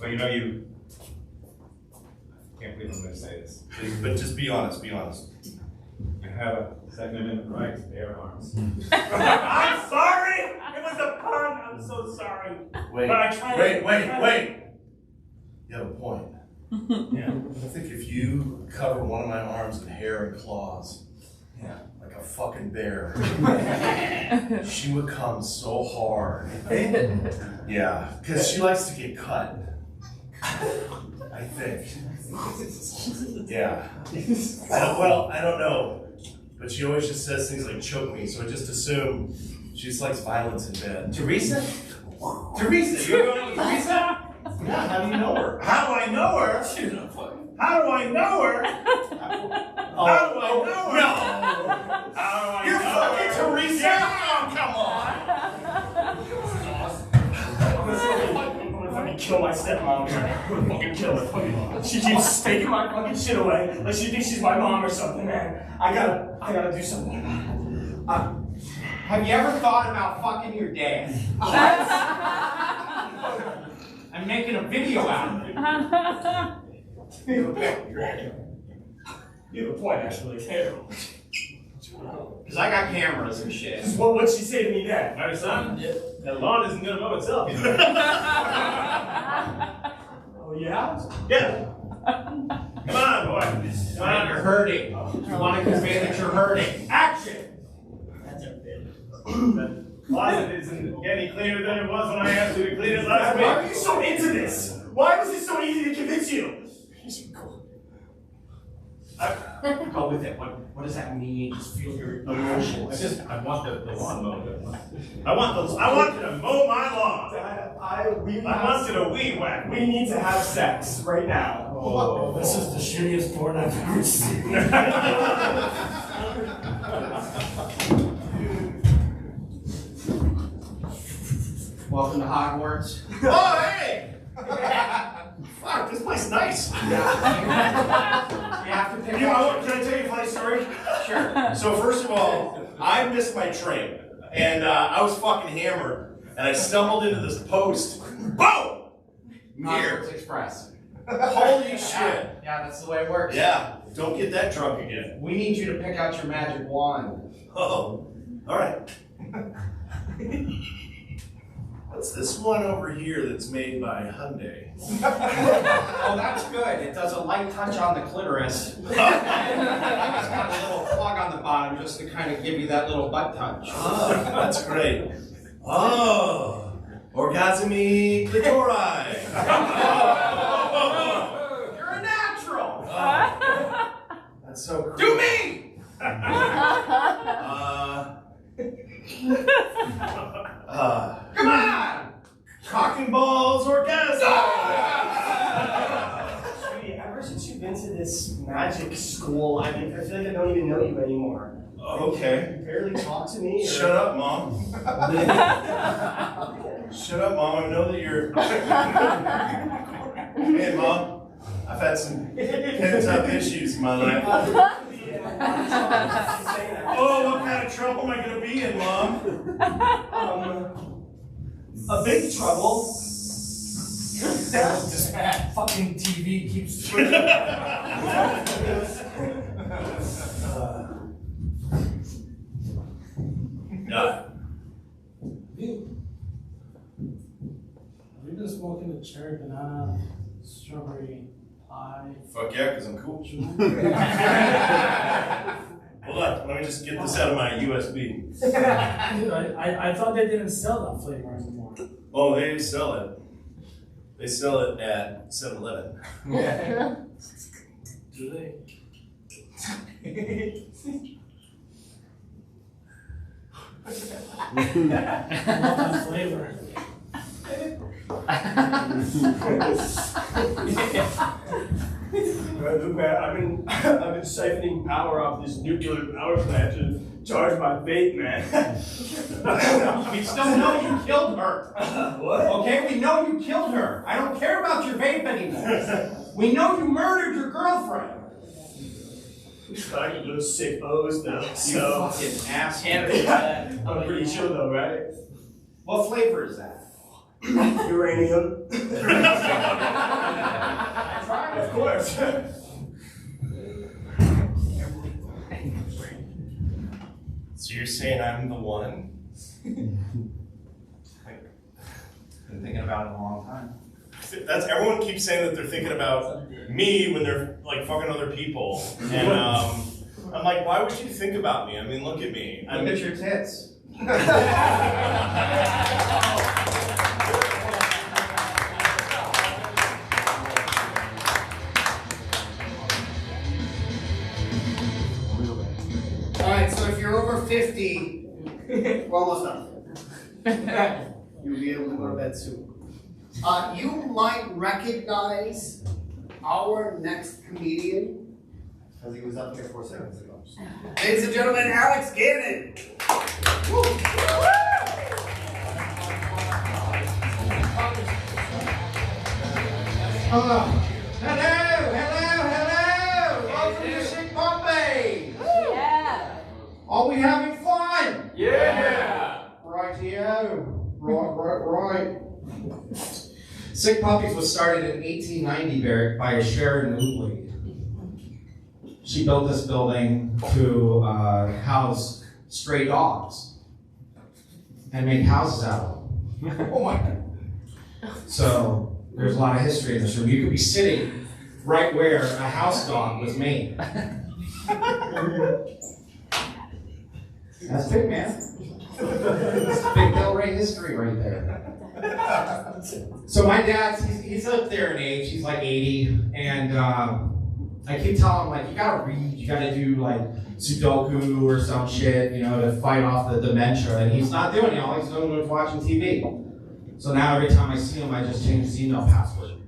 Well, you know, you can't believe I'm going to say this. But just be honest, be honest. You have a Second Amendment right to bear arms. I'm sorry! It was a pun! I'm so sorry. Wait, but I tried wait. You have a point. Yeah. I think if you cover one of my arms in hair and claws, like a fucking bear, she would come so hard. Yeah, because she likes to get cut. I think. Yeah. I don't know. But she always just says things like choke me, so I just assume she just likes violence in bed. Teresa? You're going with Teresa? Yeah, how do you know her? How do I know her? How do I know her? How do I know her? No! How do I You're know fucking her? Teresa? Yeah. Oh, come on! I'm gonna fucking kill my stepmom. I'm gonna fucking kill her. She keeps taking my fucking shit away. Like she thinks she's my mom or something, man. I gotta do something about it. Have you ever thought about fucking your dad? I'm making a video out of it. You have a point, actually. Because I got cameras and shit. What'd she say to me then? My son, that lawn isn't going to mow itself. Oh, yeah? Yeah. Come on, boy. Come on, You're hurting. You want to convey that you're hurting. Action! That closet isn't any cleaner than it was when I asked you to clean it last Why week. are you so into this? Why was it so easy to convince you? Go with it. What does that mean? Just feel your emotions. I want the lawn mowed. I want you to mow my lawn. Dad, I I want you to weed whack. we need to have sex right now. Oh, This is the shittiest porn I've ever seen. Welcome to Hogwarts. Oh, hey! Fuck, this place is nice. You have to pick You know up. what? Can I tell you a funny story? Sure. So first of all, I missed my train, and I was fucking hammered. and I stumbled into this post. Boom! Here. Express. Holy shit. Yeah, that's the way it works. Yeah, don't get that drunk again. We need you to pick out your magic wand. Oh, all right. What's this one over here that's made by Hyundai? Oh, that's good. It does a light touch on the clitoris. It's got a little plug on the bottom just to kind of give you that little butt touch. Oh, that's great. Oh, orgasmy clitori. You're a natural. That's so cool. Do me! Come on! Cock and balls orgasm. Sweetie, ever since you've been to this magic school, I feel like I don't even know you anymore. Okay. You barely talk to me. Or... Shut up, Mom. Shut up, Mom. I know that you're. Hey, Mom. I've had some pent-up issues in my life. Oh, what kind of trouble am I going to be in, Mom? A big trouble. This fucking TV keeps switching. Yeah. Have you been smoking the cherry banana strawberry pie? Fuck yeah, because I'm cool. Hold on, let me just get this out of my USB. Dude, I thought they didn't sell that flavor anymore. Oh, they sell it. They sell it at 7-Eleven. Do they? I love that flavor. Look, man, I've been siphoning power off this nuclear power plant to charge my vape, man. We still know you killed her. What? Okay, we know you killed her. I don't care about your vape anymore. We know you murdered your girlfriend. Starting those sick O's though. You So fucking ass. I'm pretty sure though, right? What flavor is that? Uranium. Of course. So you're saying I'm the one? Been thinking about it a long time. That's everyone keeps saying that they're thinking about me when they're like fucking other people, and I'm like, why would you think about me? I mean, look at me. Look at your tits. All right, so if you're over 50, we're almost done. You'll be able to go to bed soon. You might recognize our next comedian, because he was up here 4 seconds ago. Ladies and gentlemen, Alex Gannon. Woo. Hello, hello. Welcome to Sick Puppies. Yeah. Are we having fun? Yeah. Rightio. Right. Sick Puppies was started in 1890 by Sharon Wootley. She built this building to house stray dogs and make houses out of them. Oh my God. So there's a lot of history in this room. You could be sitting right where a house dog was made. That's big, man. It's big Del Rey history right there. So my dad, he's up there in age. He's like 80, and I keep telling him, like, you gotta read, you gotta do like Sudoku or some shit, you know, to fight off the dementia. And he's not doing it. All he's doing is watching TV. So now every time I see him, I just change his email password.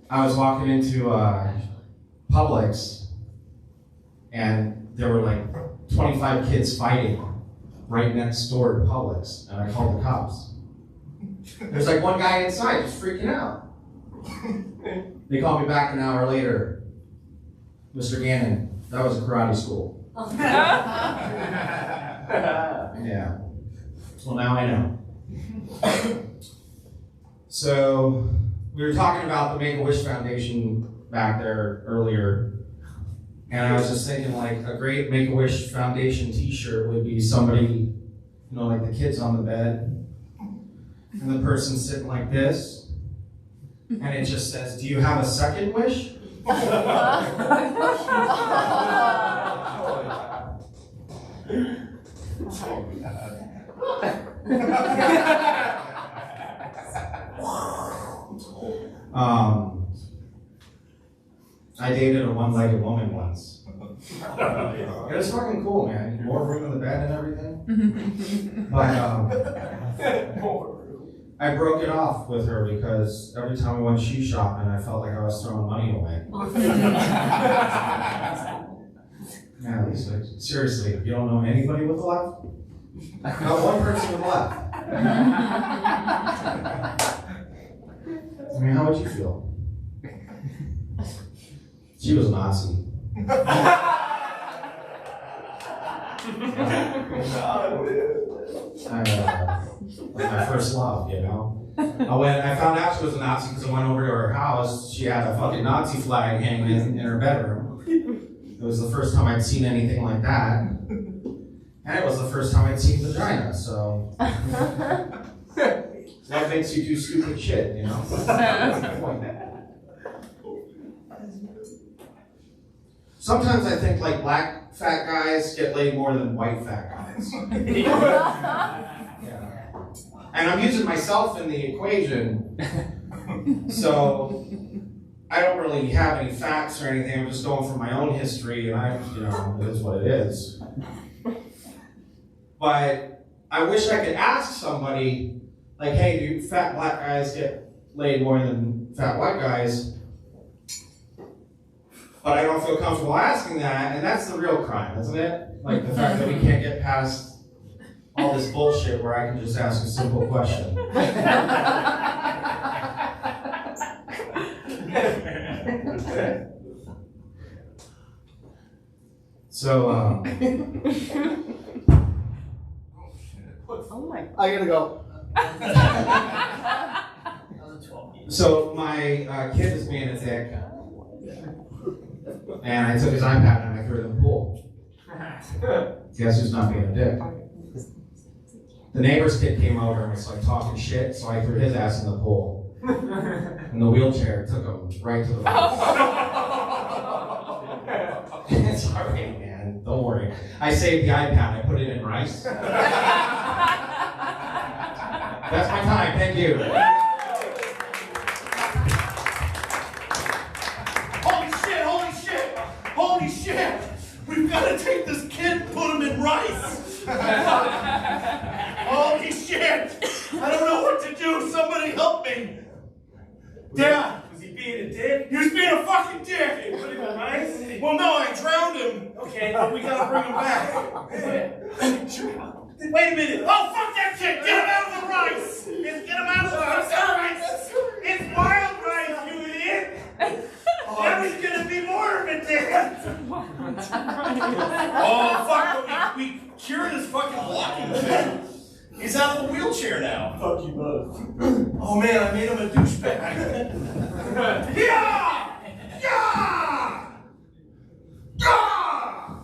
I was walking into Publix, and there were like 25 kids fighting right next door to Publix, and I called the cops. There's like one guy inside just freaking out. They called me back an hour later. Mr. Gannon, that was a karate school. Yeah. Well, now I know. So, we were talking about the Make-A-Wish Foundation back there earlier. And I was just thinking, like, a great Make-A-Wish Foundation t-shirt would be somebody, you know, like the kids on the bed. And the person sitting like this. And it just says, do you have a second wish? I dated a one-legged woman once. It was fucking cool, man. More room in the bed and everything. But I broke it off with her because every time we went shoe shopping, I felt like I was throwing money away. Yeah, Lisa, seriously, you don't know anybody with a left? Not one person with a left. I mean, how would you feel? She was a Nazi. Like my first love, you know? I found out she was a Nazi because I went over to her house. She had a fucking Nazi flag hanging in her bedroom. It was the first time I'd seen anything like that. And it was the first time I'd seen vagina, so. What makes you do stupid shit, you know? That's the point. Sometimes I think like black fat guys get laid more than white fat guys. Yeah. And I'm using myself in the equation, so I don't really have any facts or anything. I'm just going from my own history, and it is what it is. But I wish I could ask somebody, like, hey, do fat black guys get laid more than fat white guys? But I don't feel comfortable asking that, and that's the real crime, isn't it? Like the fact that we can't get past all this bullshit where I can just ask a simple question. So, Oh my. I gotta go. So my kid was being a dick, and I took his iPad and I threw it in the pool. Guess who's not being a dick? The neighbor's kid came over and was like talking shit, so I threw his ass in the pool. And the wheelchair took him right to the It's alright, man. Don't worry. I saved the iPad. I put it in rice. That's my time. Thank you. Holy shit! We've got to take this kid and put him in rice! Holy shit! I don't know what to do! Somebody help me! Dad! Was he being a dick? He was being a fucking dick! You put him in rice? Well, no, I drowned him! Okay, but we gotta bring him back. Wait a minute! Oh, fuck that shit! Get him out of the rice! Get him out of the rice! It's wild rice, you idiot! Now he's gonna be more of a dick! Oh, fuck! We cured his fucking walking thing. He's out of the wheelchair now. Fuck you both. Oh man, I made him a douchebag. Yeah! Yeah! Yeah!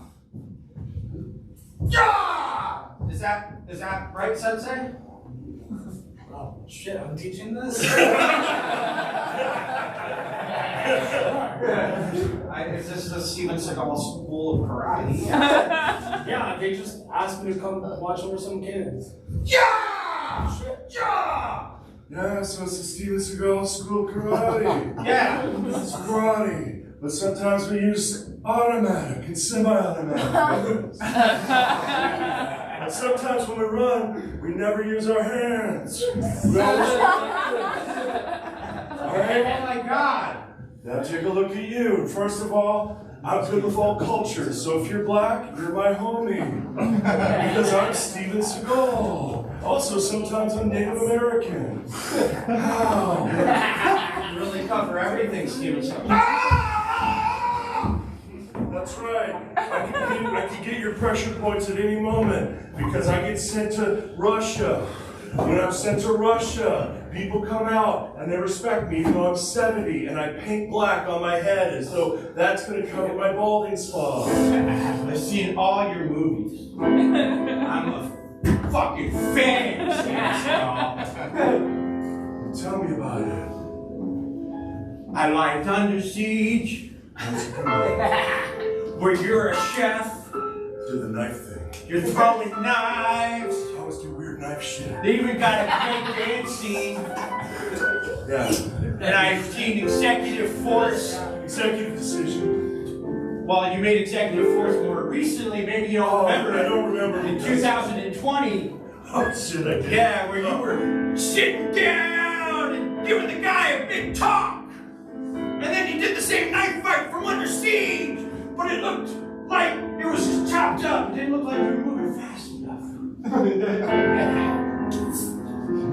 Yeah! Is that right, Sensei? Oh, shit, I'm teaching this? Is this the Steven Seagal School of Karate? Yeah, they just asked me to come watch over some kids. Yeah! Yeah! Yeah, so it's the Steven Seagal School of Karate. Yeah. It's karate, but sometimes we use automatic and semi-automatic weapons. And sometimes when we run, we never use our hands. We always... All right? Oh my God. Now take a look at you. First of all, I'm good with all cultures, so if you're black, you're my homie. Because I'm Steven Seagal. Also, sometimes I'm Native American. Wow. You really cover everything, Steven Seagal. Ah! That's right. I could get your pressure points at any moment because I get sent to Russia. When I'm sent to Russia, people come out and they respect me even though I'm 70 and I paint black on my head as though that's going to cover my balding spot. I've seen all your movies. I'm a fucking fan. Tell me about it. I liked Under Siege, where you're a chef. Do the knife thing. You're throwing knives. I always do weird knife shit. They even got a great dance scene. Yeah. And I've seen Executive Force. Executive Decision. Well, you made Executive Force more recently. Maybe you don't remember. I don't remember. In 2020. Oh shit! I did. Yeah, where you were sitting down and giving the guy a big talk. And then you did the same knife fight from Under Siege, but it looked like it was just chopped up. It didn't look like you were moving fast enough.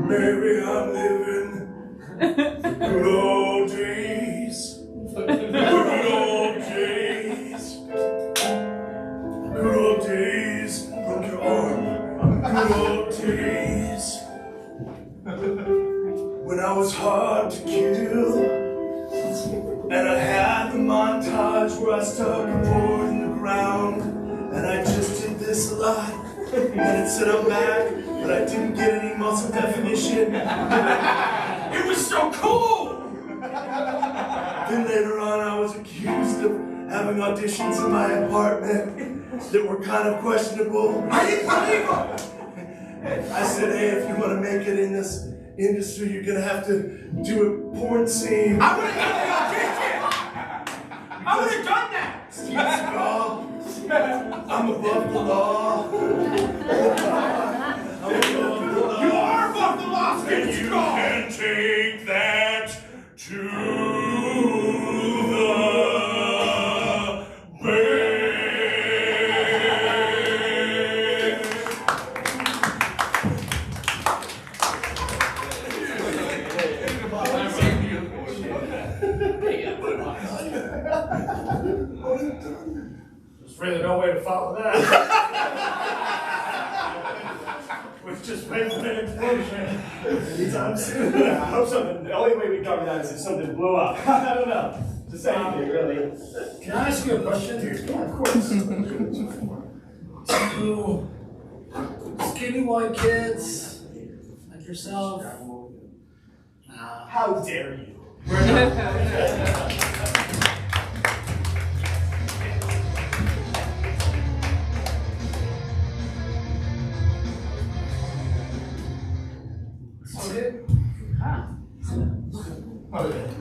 Maybe I'm living the good old days. The good old days. Good old days. Broke your arm. Good old days. When I was hard to kill. And I had the montage where I stuck a board in the ground. And I just did this a lot. And it said I'm back, but I didn't get any muscle definition. It was so cool! Then later on I was accused of having auditions in my apartment that were kind of questionable. I didn't believe him! I said, hey, if you want to make it in this industry, you're gonna have to do a porn scene. I would have done the audition! I would have done that! Steve Seagal, I'm above the law. I'm above the law. You are above the law, Steve You Seagal! can take that to the bank. There's really no way to follow that. With just wait for an explosion. Anytime soon. I hope something. The only way we cover that is if something blew up. I don't know. Just anything, really. Can I ask you a question? Yeah, of course. Two skinny white kids like yourself. How dare you?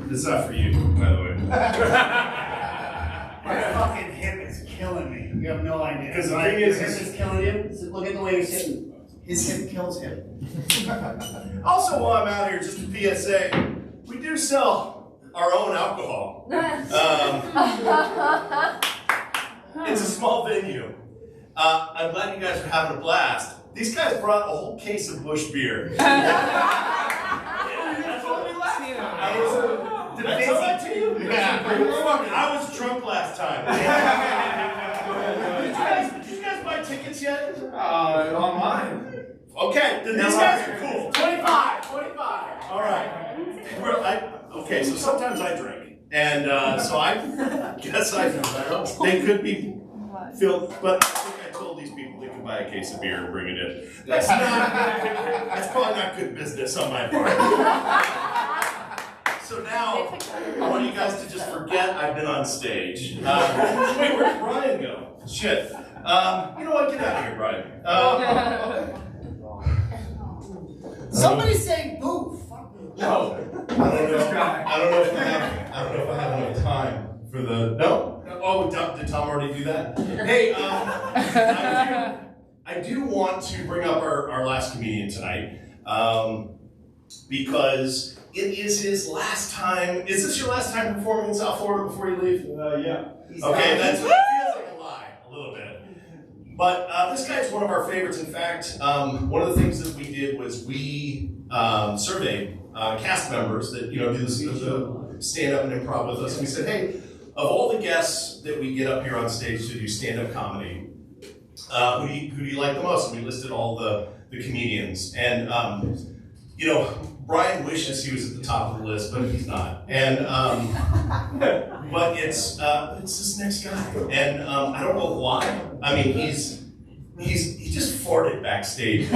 It's not for you, by the way. My fucking hip is killing me. You have no idea. Because the Like, thing your is- hip is killing you. Look at the way he's sitting. His hip kills him. Also, while I'm out here, just a PSA, we do sell our own alcohol. It's a small venue. I'm glad you guys are having a blast. These guys brought a whole case of Busch beer. That's what we left. Did I tell that to you? Yeah. I was drunk last time. Did you guys buy tickets yet? Online. Okay, then these guys are cool. 25. All right. Okay, so sometimes I drink, and so I guess they could be filled, but I think I told these people they could buy a case of beer and bring it in. That's probably not good business on my part. So now, I want you guys to just forget I've been on stage. Wait, where'd Brian go? Shit. You know what? Get out of here, Brian. Somebody say boo. No. I don't know if I have enough time for the. No. Oh, did Tom already do that? Hey, I do want to bring up our last comedian tonight because it is his last time. Is this your last time performing in South Florida before you leave? Yeah. Okay, that feels like a lie, a little bit. But this guy's one of our favorites. In fact, one of the things that we did was we surveyed cast members that do this stand up and improv with us, and we said, hey, of all the guests that we get up here on stage to do stand-up comedy, who do you like the most? And we listed all the comedians. And, you know, Brian wishes he was at the top of the list, but he's not. And, but it's this next guy. And I don't know why. I mean, he just farted backstage.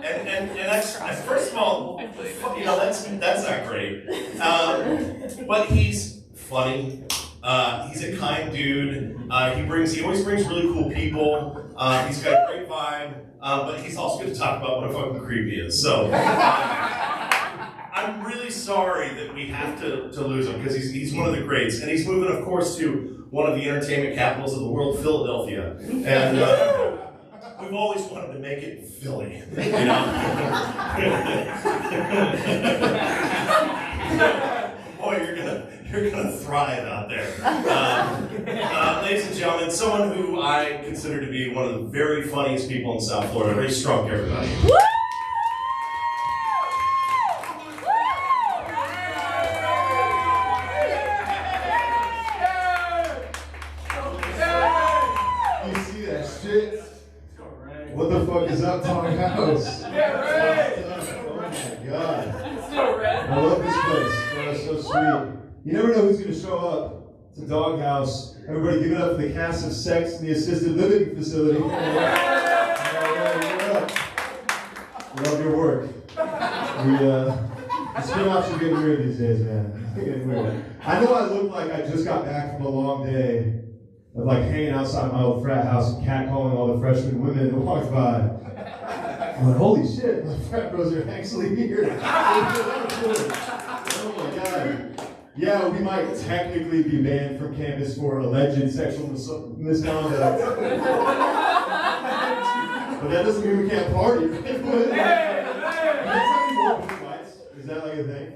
And that's, first of all, you know, that's not great. But he's funny. He's a kind dude. He always brings really cool people. He's got a great vibe. But he's also going to talk about what a fucking creep he is. So I'm really sorry that we have to lose him because he's one of the greats, and he's moving, of course, to one of the entertainment capitals of the world, Philadelphia. And we've always wanted to make it Philly, you know. Boy, you're gonna thrive out there. Ladies and gentlemen, someone who I consider to be one of the very funniest people in South Florida, Ray Strunk, everybody. You see that shit? What the fuck is up, Doghouse? Oh my god. I love this place. Oh, it's so sweet. You never know who's going to show up to Doghouse. Everybody give it up for the cast of Sex in the Assisted Living Facility. Love your work. The spin-offs are getting weird these days, man. They're getting weird. I know I look like I just got back from a long day of like hanging outside my old frat house and catcalling all the freshman women that walked by. I'm like, holy shit, my frat bros are actually here. Oh my god. Yeah, we might technically be banned from campus for alleged sexual misconduct. But that doesn't mean we can't party. Is that like a thing?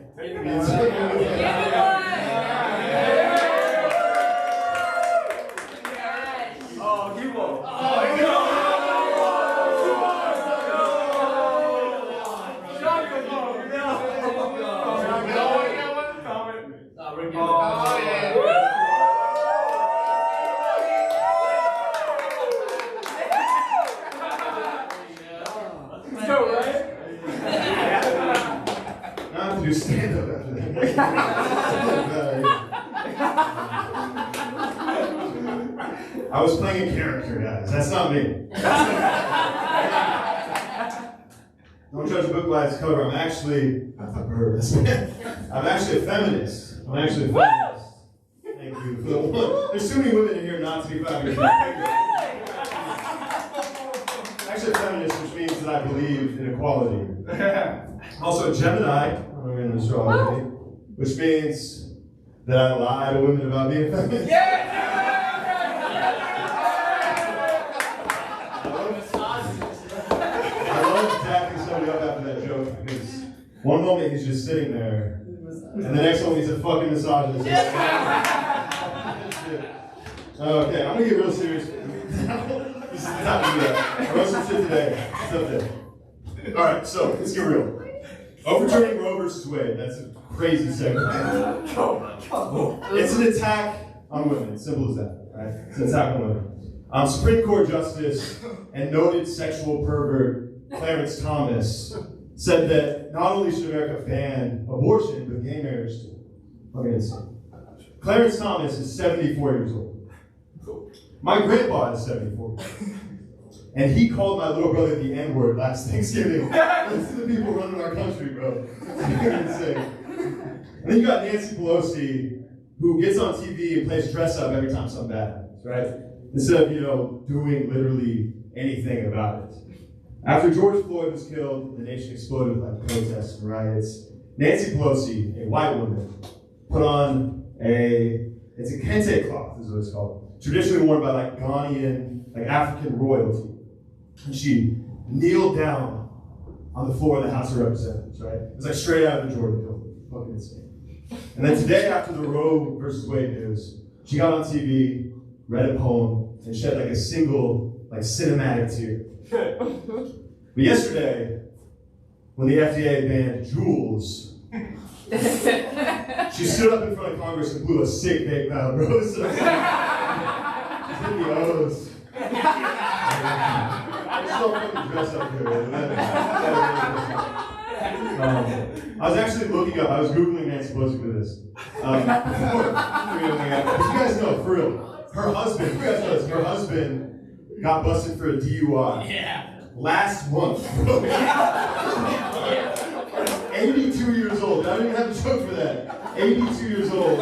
Stand up after that. I was playing a character, guys. That's not me. Don't judge a book by its cover. I'm actually a feminist. Thank you. There's too many women in here not to be feminist. Actually a feminist, which means that I believe in equality. Also a Gemini. I'm in astrology, which means that I lie to women about being feminist. I love tapping somebody up after that joke because one moment he's just sitting there, and the next moment he's a fucking misogynist. Okay, I'm gonna get real serious. This is not me. I wrote some shit today. It's up there. All right, so let's get real. Overturning Roe versus Wade, that's a crazy segment. It's an attack on women, simple as that, right? It's an attack on women. Supreme Court Justice and noted sexual pervert Clarence Thomas said that not only should America ban abortion, but gay marriage too. Fucking insane. Clarence Thomas is 74 years old. My grandpa is 74. And he called my little brother the N-word last Thanksgiving. Listen to the people running our country, bro. It's insane. And then you got Nancy Pelosi, who gets on TV and plays dress up every time something bad happens, right? Instead of, doing literally anything about it. After George Floyd was killed, the nation exploded with protests and riots. Nancy Pelosi, a white woman, put on it's a kente cloth, is what it's called. Traditionally worn by Ghanaian, African royalty. And she kneeled down on the floor of the House of Representatives, right? It was straight out of the Jordan building. Fucking insane. And then today, after the Roe versus Wade news, she got on TV, read a poem, and shed a single, cinematic tear. But yesterday, when the FDA banned Juuls, She stood up in front of Congress and blew a sick vape out, bro. So, she's in the O's. I'm so fucking dressed up here. I was actually looking up, I was Googling Nancy Pelosi for this. Before, you guys know, for real, her husband, you guys know this, her husband got busted for a DUI. Yeah. Last month. 82 years old. I don't even have a joke for that. 82 years old.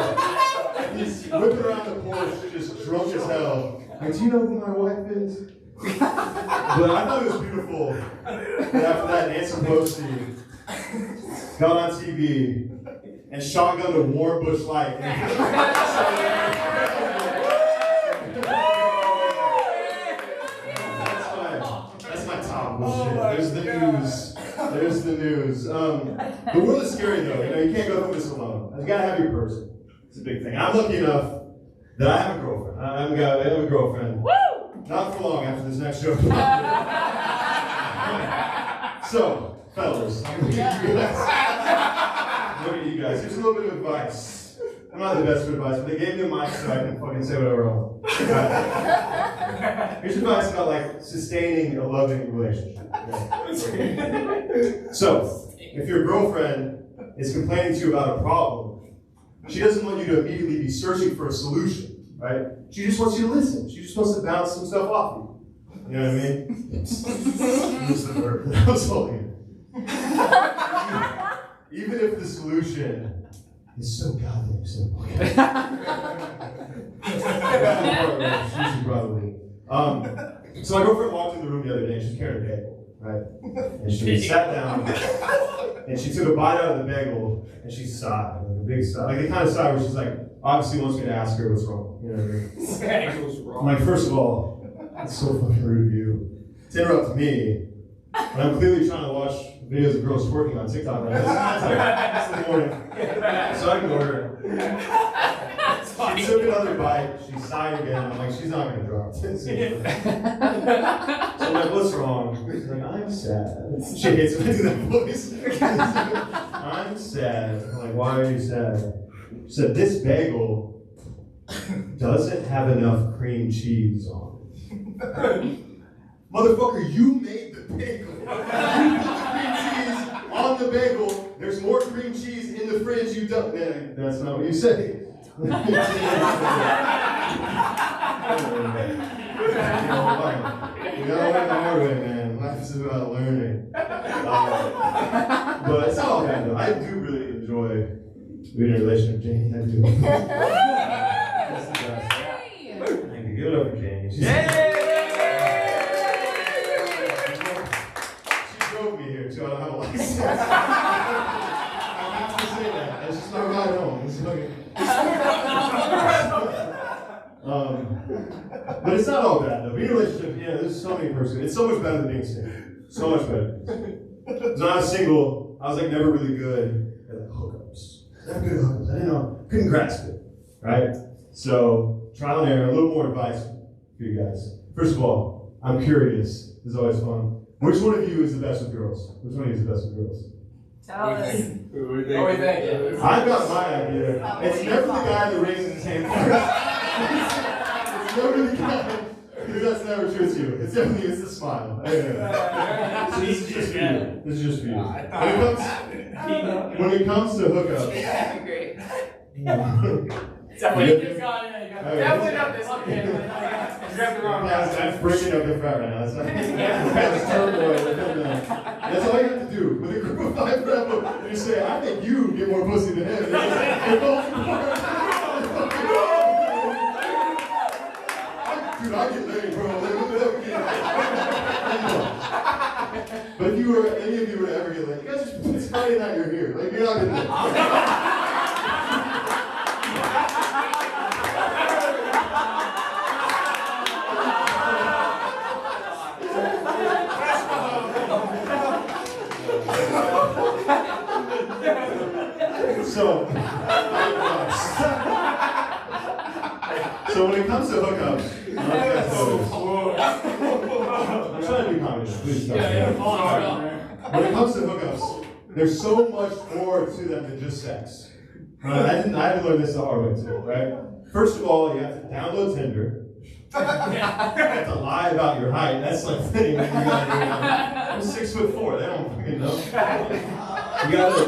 He's whipping around the porch, just drunk as hell. Like, do you know who my wife is? But I thought it was beautiful that after that, Nancy Pelosi got on TV and shotgunned a warm Bush Light. That's my top bullshit. There's the news. There's the news. The world is scary though. You know, you can't go through this alone. You gotta have your person. It's a big thing. I'm lucky enough that I have a girlfriend. I have a girlfriend. Woo! Not for long after this next show. So, fellas, I'm looking at you guys. Look at you guys. Here's a little bit of advice. I'm not the best for advice, but they gave me a mic so I can fucking say whatever I want. Here's advice about like sustaining a loving relationship. Okay? So, if your girlfriend is complaining to you about a problem, she doesn't want you to immediately be searching for a solution, right? She just wants you to listen. She just wants to bounce some stuff off you. You know what I mean? Use the word that I was holding. Even if the solution is so goddamn simple. She's probably. So my girlfriend walked in the room the other day and she's carrying a bagel, right? And she sat down and she took a bite out of the bagel and she sighed, like a big sigh. Like the kind of sigh where she's like, obviously wants me to ask her what's wrong. You know what I mean? I'm like, first of all, that's so fucking rude of you to interrupt me when I'm clearly trying to watch videos of girls twerking on TikTok right now. It's in the morning. So I ignored her. She took another bite, she sighed again, I'm like, she's not gonna drop. So I'm like, what's wrong? She's like, I'm sad. She hates when I do that voice. I'm sad. I'm like, why are you sad? She said, this bagel doesn't have enough cream cheese on it. Motherfucker, you made the bagel. You put the cream cheese on the bagel. There's more cream cheese in the fridge. You don't. That's not what you said. You know what the hard way, man. Life is about learning. But it's not all bad though. I do really enjoy being in a relationship with Janie. I do. That's the best. Thank you. Give it up for Janie. She drove me here too. I don't have a license. I have to say that. It's just not right home. It's fucking. But it's not all bad though. Being in a relationship, yeah, there's so many perks. It's so much better than being single. So much better. So when I was single, I was like never really good at like hookups. Never good at hookups. I didn't know, couldn't grasp it, right? So trial and error, a little more advice for you guys. First of all, I'm curious. This is always fun. Which one of you is the best with girls? Which one of you is the best with girls? Tell us. I've got my idea. It's never the guy that raises his hand first. It's never the guy, because that's never true to you. It's definitely the smile. Anyway. So this is just for you. This is just for you. When it comes to hookups. Yeah, great. Definitely not this. Okay. You grabbed the wrong guy. I'm breaking up the frat right now. That's not. That's terrible. That's all you have to do. With a group of 5 people, you say, I think you get more pussy than him. Dude, I get laid, bro. But if you were, any of you were to ever get laid, you guys just, it's Friday night you're here. Like, you're not gonna do So when it comes to hookups, I'm trying to do comedy. Please stop. When it comes to hookups, there's so much more to them than just sex. I had to learn this the hard way too, right? First of all, you have to download Tinder. You have to lie about your height. That's like fitting when you gotta do. I'm 6'4". They don't fucking know. You gotta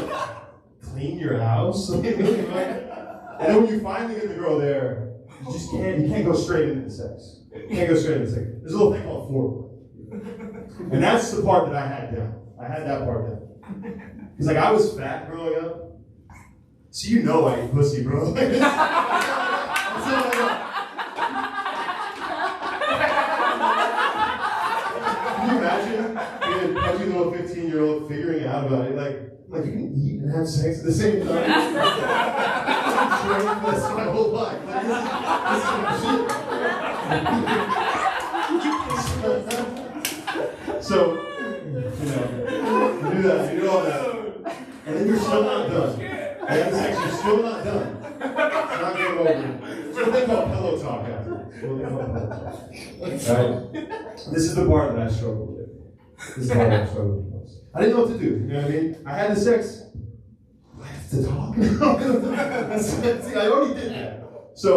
clean your house. And then when you finally get the girl there, you just can't go straight into the sex. You can't go straight into the sex. There's a little thing called foreplay. And that's the part that I had down. I had that part down. Because like I was fat growing up. So you know I eat pussy, bro. Can you imagine being a pudgy little 15-year-old figuring out about it? Like you can eat and have sex at the same time? I'm trained for this my whole life. Like, this is so, you do that, you do all that, and then you're still not done. And have sex, you're still not done. It's not game over. There's a thing called pillow talk afterwards. Right? This is the part that I struggled with. This is the part that I struggled with most. I didn't know what to do. You know what I mean? I had the sex. I have to talk now. See, I already did that. So,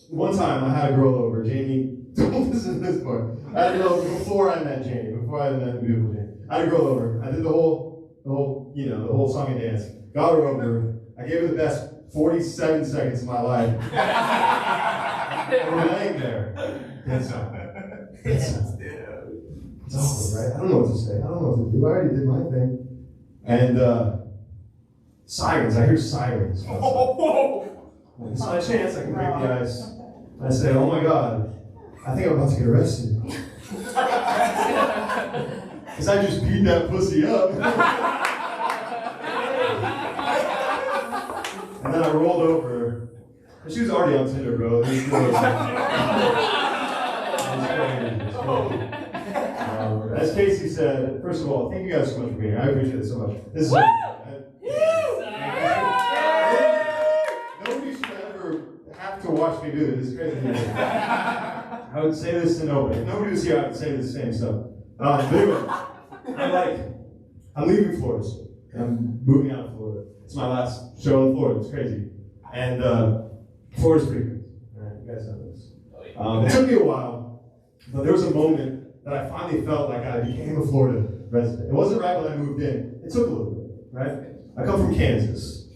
one time I had a girl over, Jamie. Don't listen to this part. I had a girl over before I met Jamie, before I met the beautiful Jamie. I had a girl over. I did the whole song and dance. Got her over. I gave her the best 47 seconds of my life. We're laying there. It's awkward, right? I don't know what to say. I don't know what to do. I already did my thing. And sirens. I hear sirens. It's not a chance I can break the ice. I say, oh my God, I think I'm about to get arrested. Because I just beat that pussy up. And then I rolled over. And she was already on Tinder, bro. As Casey said, first of all, thank you guys so much for being here. I appreciate it so much. This is nobody should ever have to watch me do this. It's crazy. I would say this to nobody. If nobody was here, I would say the same stuff. But anyway, I'm leaving Florida soon. I'm moving out of Florida. It's my last show in Florida. It's crazy. And Florida's pretty crazy. All right, you guys know this. It took me a while, but there was a moment that I finally felt like I became a Florida resident. It wasn't right when I moved in. It took a little bit, right? I come from Kansas,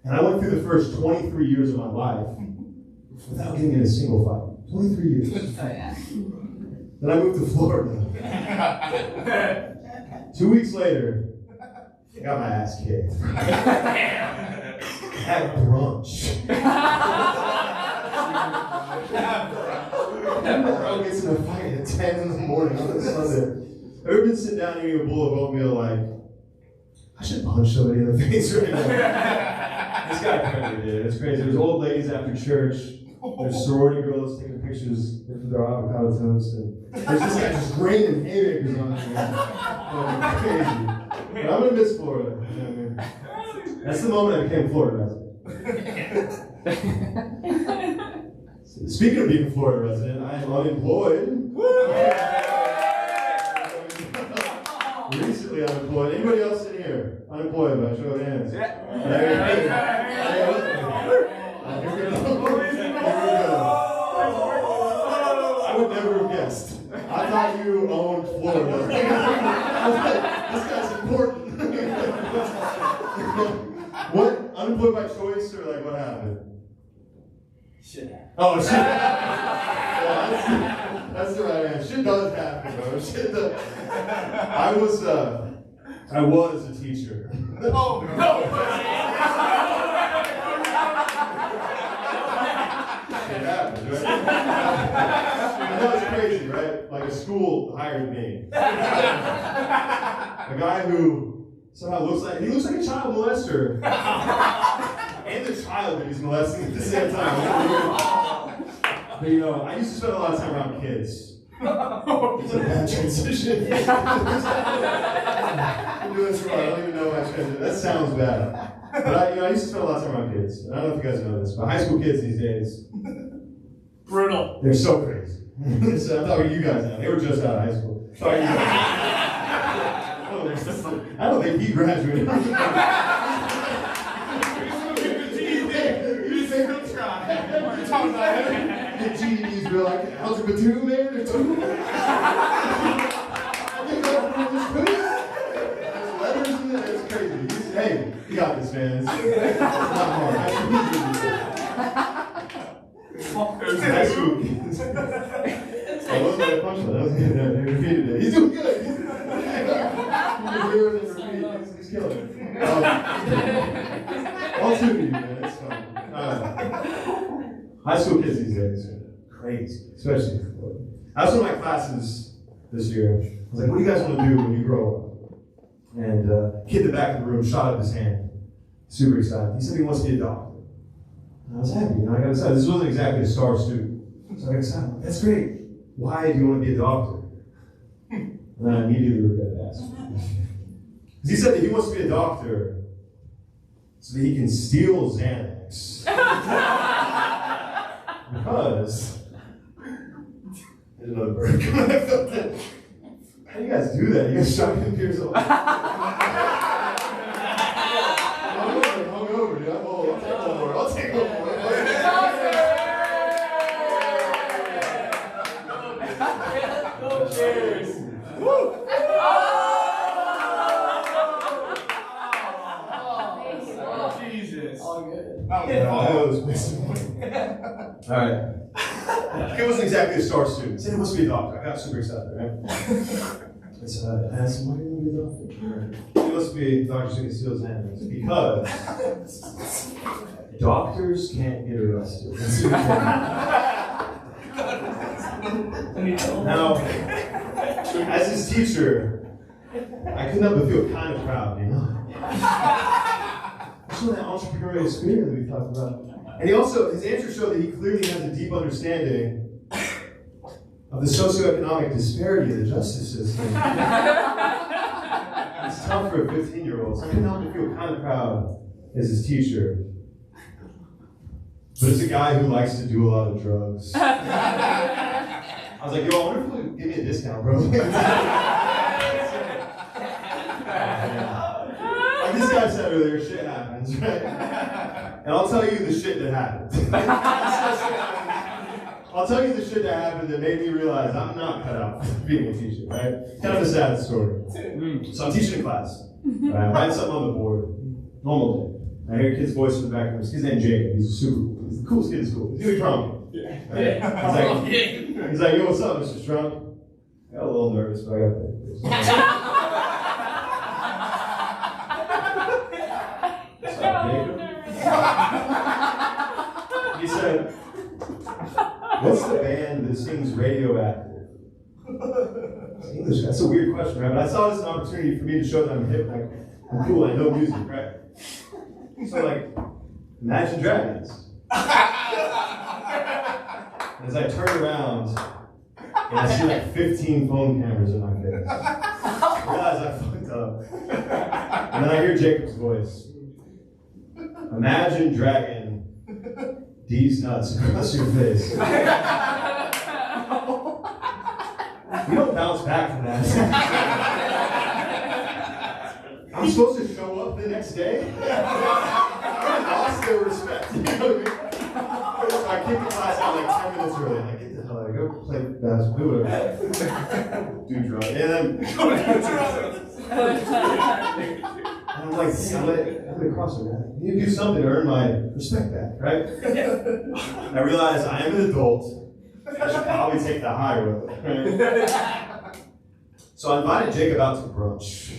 and I went through the first 23 years of my life without getting in a single fight. 23 years. Oh, yeah. Then I moved to Florida. 2 weeks later, I got my ass kicked. At brunch. Bro gets in a fight at 10 in the morning on a Sunday. Ever been sitting down eating a bowl of oatmeal like, I should punch somebody in the face right now. This guy crazy, dude. It's crazy. There's old ladies after church. There's sorority girls taking pictures with their avocado toast. And there's this guy just raining haymakers on me. Crazy. But I'm gonna miss Florida. You know what I mean? That's the moment I became a Florida resident. Speaking of being a Florida resident, I am unemployed. Recently unemployed. Anybody else in here unemployed? By show of hands. Here we go. I would never have guessed. I thought you owned Florida. This guy's important. What? Unemployed by choice or like what happened? Shit happened. Oh, shit. Yeah, that's the right answer. Shit does happen, bro. Shit does. I was a teacher. Oh, no! Shit happens, right? I know it's crazy, right? Like a school hired me. A guy who somehow looks like a child molester. And the child that he's molesting at the same time. But you know, I used to spend a lot of time around kids. It's a bad transition. I'm doing this wrong. I don't even know how to transition. That sounds bad. But I used to spend a lot of time around kids. And I don't know if you guys know this, but high school kids these days, brutal. They're so crazy. So I thought you guys know. They were just out of high school. Sorry, you guys. I don't think he graduated. The GEDs were like, algebra 2, man, or 2? Letters in there, it's crazy. Hey, you got this, man. It's not hard. High school kids. That wasn't a punchline. That was good. They repeated it. He's doing good. He's killing it. All two of you, man. It's fun. High school kids these days are crazy, especially. I was in my classes this year. I was like, what do you guys want to do when you grow up? And a kid in the back of the room shot up his hand, super excited. He said he wants to be a doctor. And I was happy, I got excited. This wasn't exactly a star student. So I got excited. That's great. Why do you want to be a doctor? And I immediately regretted asking. Because he said that he wants to be a doctor so that he can steal Xanax. Because there's another bird coming. I felt it. How do you guys do that? You guys shot computers off. Hung over, dude. I'll take one more. I'll take one more. Cheers. Woo! Jesus. All good. Alright. He wasn't exactly a star student. He said he wants to be a doctor. I got super excited, right? So I asked him, why do you want to be a doctor? He wants to be a doctor so he can steal his animals. Because doctors can't get arrested. Now, as his teacher, I couldn't help but feel kind of proud, you know? That's that entrepreneurial spirit that we talked about. And he also, his answer showed that he clearly has a deep understanding of the socioeconomic disparity of the justice system. It's tough for a 15-year-old, so I couldn't help but feel kind of proud as his teacher. But it's a guy who likes to do a lot of drugs. I was like, yo, I wonder if he'll give me a discount, bro. Like this guy said earlier, shit happens, right? And I'll tell you the shit that happened. I'll tell you the shit that happened that made me realize I'm not cut out for being a teacher, right? Kind of a sad story. So I'm teaching a class. Right? I'm writing something on the board. Normal day. I hear a kid's voice in the background. His name's Jacob. He's super cool. He's the coolest kid in school. He's really drunk. Right? He's like, yo, what's up, Mr. Strunk? I got a little nervous, but I got there. What's up, Jacob? He said, what's the band that sings Radioactive? English, that's a weird question, right? But I saw this as an opportunity for me to show that I'm hip, like, I'm cool, I know music, right? So, like, Imagine Dragons. As I turn around, and I see like 15 phone cameras in my face. I realize I fucked up. And then I hear Jacob's voice. Imagine dragging these nuts across your face. You don't bounce back from that. I'm supposed to show up the next day? I lost their respect. You know what I mean? I kicked the class out like 10 minutes early. I'm like, get the hell out of here. Go play basketball, do whatever. Do drugs. And then, I'm like, damn, let it cross me. You need to do something to earn my respect back, right? I realize I am an adult. I should probably take the high road. Right? So I invited Jacob out to brunch.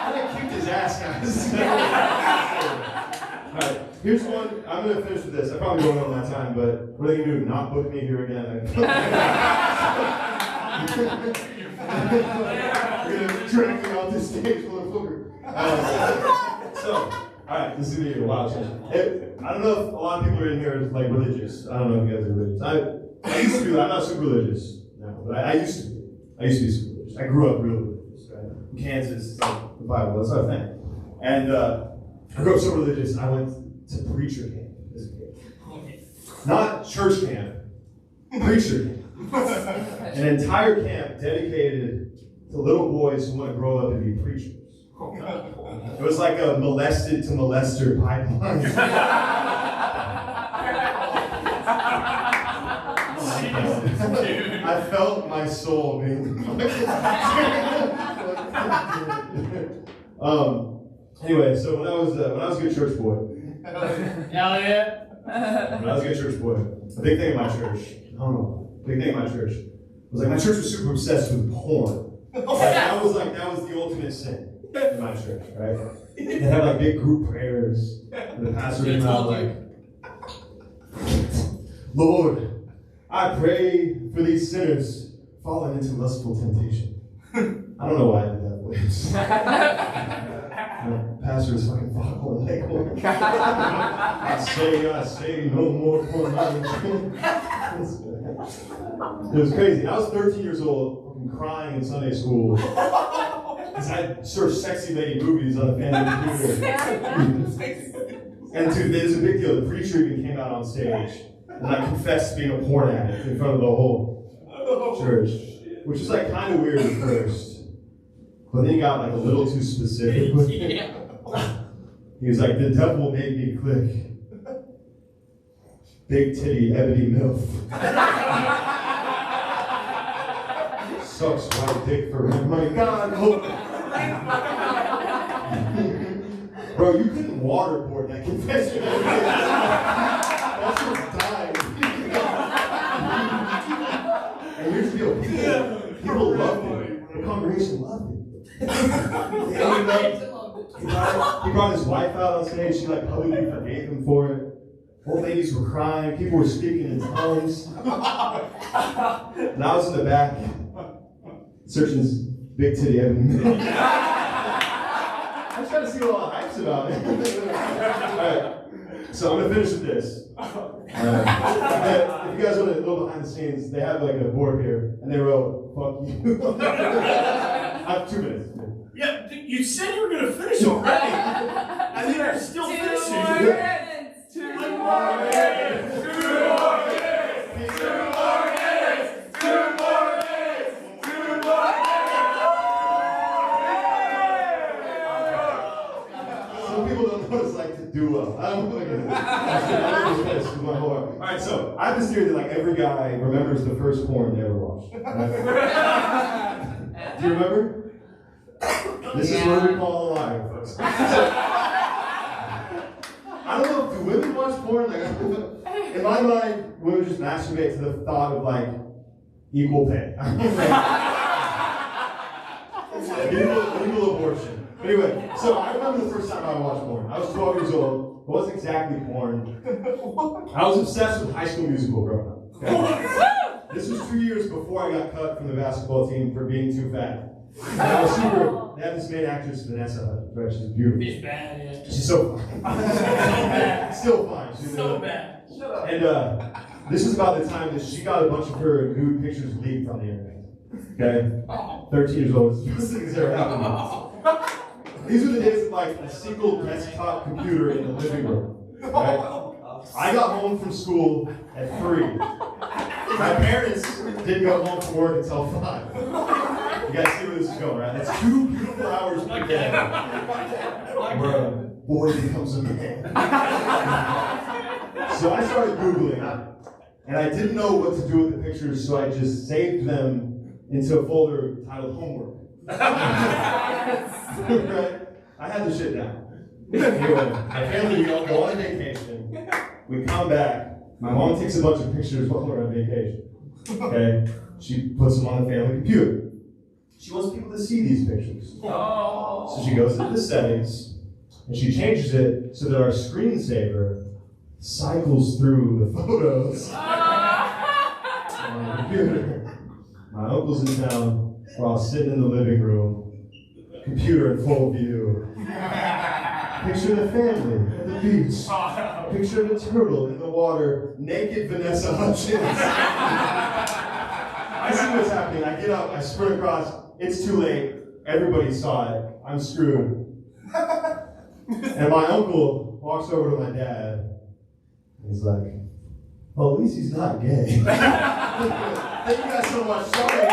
I kicked his ass, guys. All right, here's one. I'm going to finish with this. I probably don't know my time, but what are they going to do? Not book me here again? We're going to drag me off this stage full of poker. So, all right, this is going to be a wild session. I don't know if a lot of people are in here like religious. I don't know if you guys are religious. I used to be. I'm not super religious now, but I used to be. I used to be super religious. I grew up real religious, right? In Kansas, it's like the Bible, that's our thing. And I grew up so religious, I went to preacher camp as a kid. Not church camp, preacher camp. An entire camp dedicated to little boys who want to grow up and be preachers. It was like a molested to molester pipeline. I felt my soul being. Anyway, so when I was a good church boy. Hell yeah. When I was a good church boy, a big thing in my church. I don't know. Big thing in my church was like my church was super obsessed with porn. That was the ultimate sin in my church, right? They had like big group prayers. And the pastor came out like, Lord, I pray for these sinners falling into lustful temptation. I don't know why I did that voice. The pastor is fucking following like, I say no more pornography. It was crazy. I was 13 years old, fucking crying in Sunday school. Because I searched sexy lady movies on the family computer. And dude, it was a big deal. The preacher even came out on stage. And I confessed being a porn addict in front of the whole church. Which is like kind of weird at first. But then he got like a little too specific with it. He was like, the devil made me click. Big titty ebony MILF. Sucks white dick for him. My God, bro, you couldn't waterboard that confession. That's just dying. And here's the deal, people loved it. The congregation loved it. He brought his wife out on stage. She like publicly forgave him for it. Old ladies were crying. People were speaking in tongues. And I was in the back, searching this big titty ebony. I was trying to see what all the hype's about. All right, so I'm gonna finish with this. If you guys want to know behind the scenes, they have like a board here, and they wrote "fuck you." I have 2 minutes. Yeah, you said you were gonna finish already. I think you're still finishing. 2 more minutes. 2 more minutes. 2 more minutes. 2 more minutes. 2 more minutes. 2 more minutes. Some people don't know what it's like to do well. I don't know. All right, so I have this theory that like every guy remembers the first porn they ever watched. Right? Do you remember? This is what we call a liar, folks. I don't know, do women watch porn? Like, in my mind, women just masturbate to the thought of like equal pay. Equal abortion. But anyway, so I remember the first time I watched porn. I was 12 years old. It wasn't exactly porn. I was obsessed with High School Musical growing up. Okay? This was 2 years before I got cut from the basketball team for being too fat. And I was super. They have this main actress, Vanessa, right? She's beautiful. She's bad, yeah. She's so fine. Still fine. She's So bad. Shut up. And this is about the time that she got a bunch of her nude pictures leaked on the internet. Okay? 13 years old. This thing has ever happened. These were the days of like a single desktop computer in the living room. Right? I got home from school at 3. My parents didn't go home from work until 5. You guys see where this is going, right? That's 2 beautiful hours per day where a boy becomes a man. So I started Googling, and I didn't know what to do with the pictures, so I just saved them into a folder titled Homework. Right? I had the shit down. Anyway, my family, we all go on vacation. We come back. My mom takes a bunch of pictures while we're on vacation. Okay? She puts them on the family computer. She wants people to see these pictures. Oh. So she goes into the settings, and she changes it so that our screensaver cycles through the photos on the computer. My uncle's in town. We're all sitting in the living room. Computer in full view. Picture the family at the beach. Picture the turtle in the water. Naked Vanessa Hutchins. I see what's happening. I get up. I sprint across. It's too late. Everybody saw it. I'm screwed. And my uncle walks over to my dad. He's like, well, at least he's not gay. Thank you guys so much. Sorry.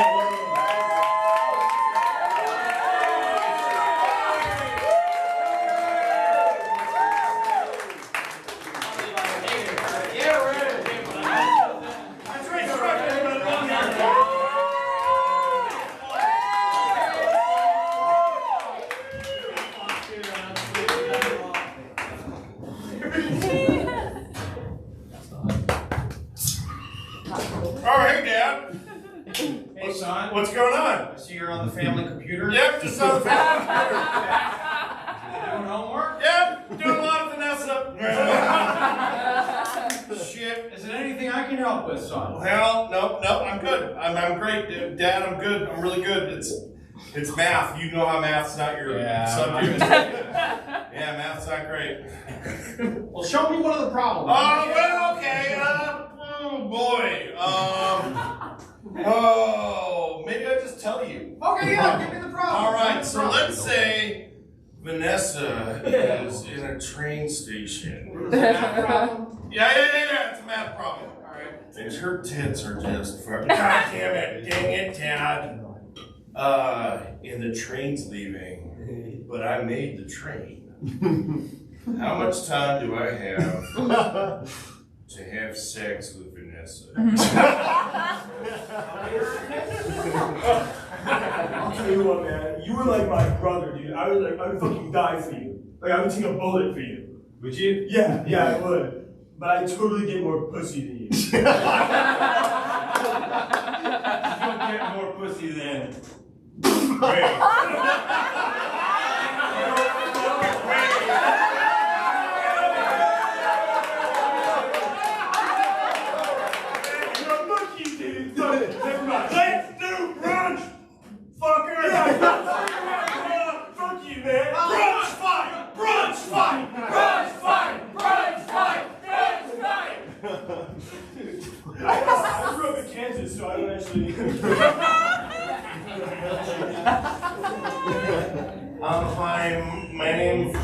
this other Doing homework? Yep, doing a lot of Vanessa. Shit. Is there anything I can help with, son? Well, no, I'm good. I'm great, Dad. I'm good. I'm really good. It's math. You know how math's not your subject. Yeah, math's not great. Well, show me one of the problems. Oh, well, okay. Oh boy. Maybe I'll just tell you. Okay, yeah, give me the problem. All right, so let's say Vanessa is in a train station. Is it a math problem? Yeah, it's a math problem. All right. And her tits are just God damn it, dang it, Dad. And the train's leaving, but I made the train. How much time do I have to have sex with Vanessa? I'll tell you what, man. You were like my brother, dude. I would fucking die for you. Like, I would take a bullet for you. Would you? Yeah, I would. But I totally get more pussy than you. You don't get more pussy than Ray. Let's do brunch, fucker! Fuck you, man! Brunch fight! Brunch fight! Brunch fight! Brunch fight! Brunch fight! I grew up in Kansas, so I don't actually. Hi, my name's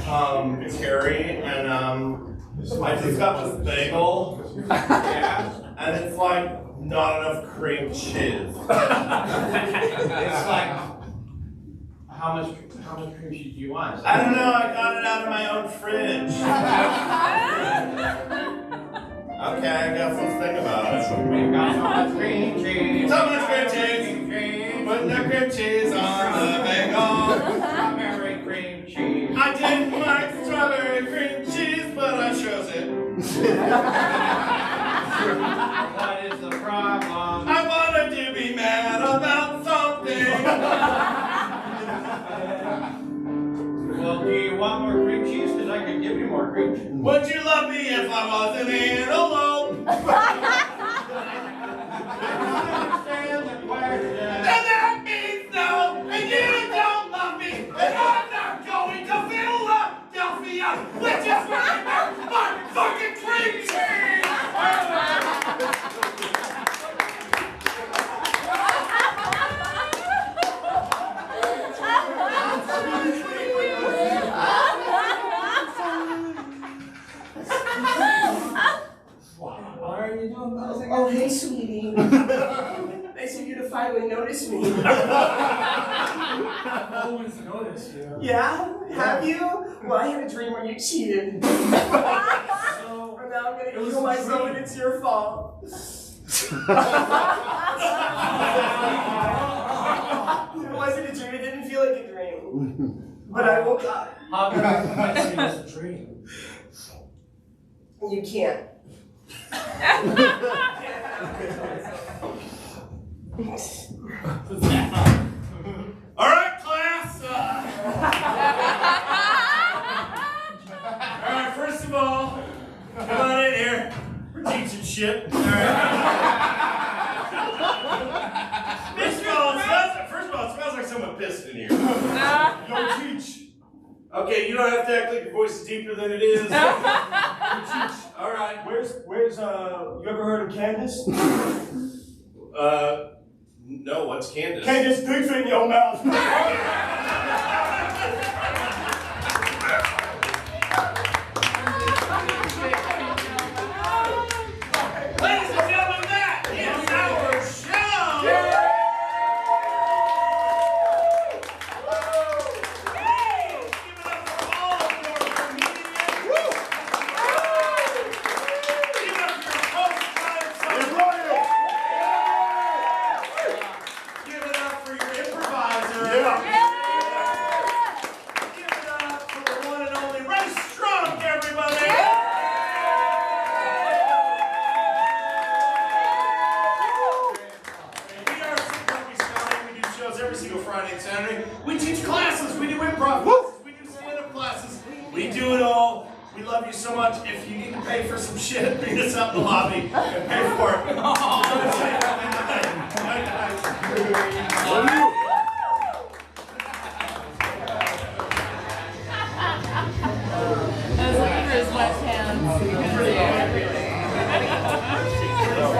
Terry, and I just got this bagel, and it's like not enough cream cheese. It's like, how much cream cheese do you want? I don't know, I got it out of my own fridge. Okay, I guess let's think about it. We've got so much cream cheese. So much cream cheese. Put the cream cheese on the bagel. Strawberry cream cheese. I didn't like strawberry cream cheese, but I chose it. What is the problem? I wanted to be mad about something. Well, do you want more cream cheese? Because I could give you more cream cheese. Would you love me if I was an antelope? And that means no, and you don't love me, and I'm not going to Philadelphia with just my fucking cream cheese! Oh, hey, sweetie. Nice of you to finally notice me. I've always noticed you. Yeah? Have you? Well, I had a dream where you cheated. So, now I'm gonna kill myself and it's your fault. It wasn't a dream. It didn't feel like a dream. But I woke up. How can I see it as a dream? You can't. All right, class. All right, first of all, come on in here. We're teaching shit. All right. First of all, it smells like someone pissed in here. Don't teach. Okay, you don't have to act like your voice is deeper than it is. All right. Where's you ever heard of Candace? No, what's Candace? Candace, big fit in your mouth. Ladies and gentlemen, that is our show! Give it up for your improviser. Yeah. We do it all. We love you so much. If you need to pay for some shit, meet us out in the lobby and pay for it. Love you. I was looking for his left hand. You couldn't see If you don't,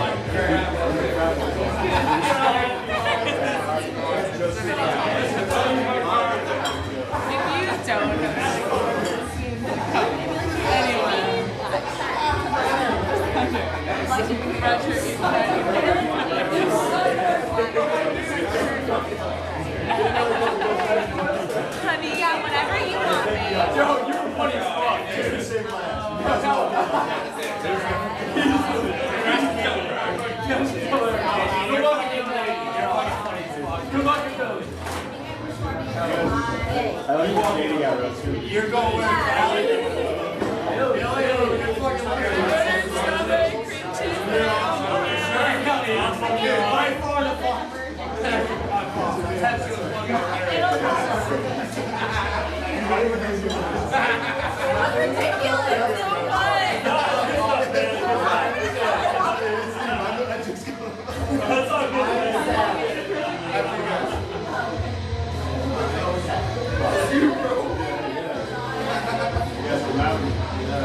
anyway. Honey, yeah, whatever you want, babe. Yo, you're funny as fuck. You're the same laugh. Good luck, Billy. I like the dating out road too. You're going with Allie. You're fucking That's ridiculous. That's all good.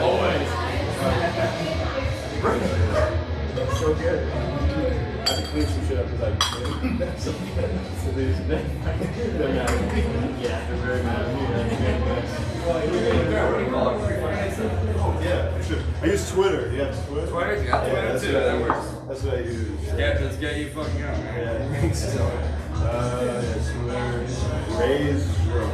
Always. So good. I have to clean some shit up because that's so good. So they're mad at me. Yeah, they're very mad at me. Yeah, for sure. I use Twitter. You have Twitter? Twitter? Yeah, Twitter too. That works. That's what I use. Yeah, let's get you fucking out, man. Yeah, thanks. Twitter. Ray Strunk.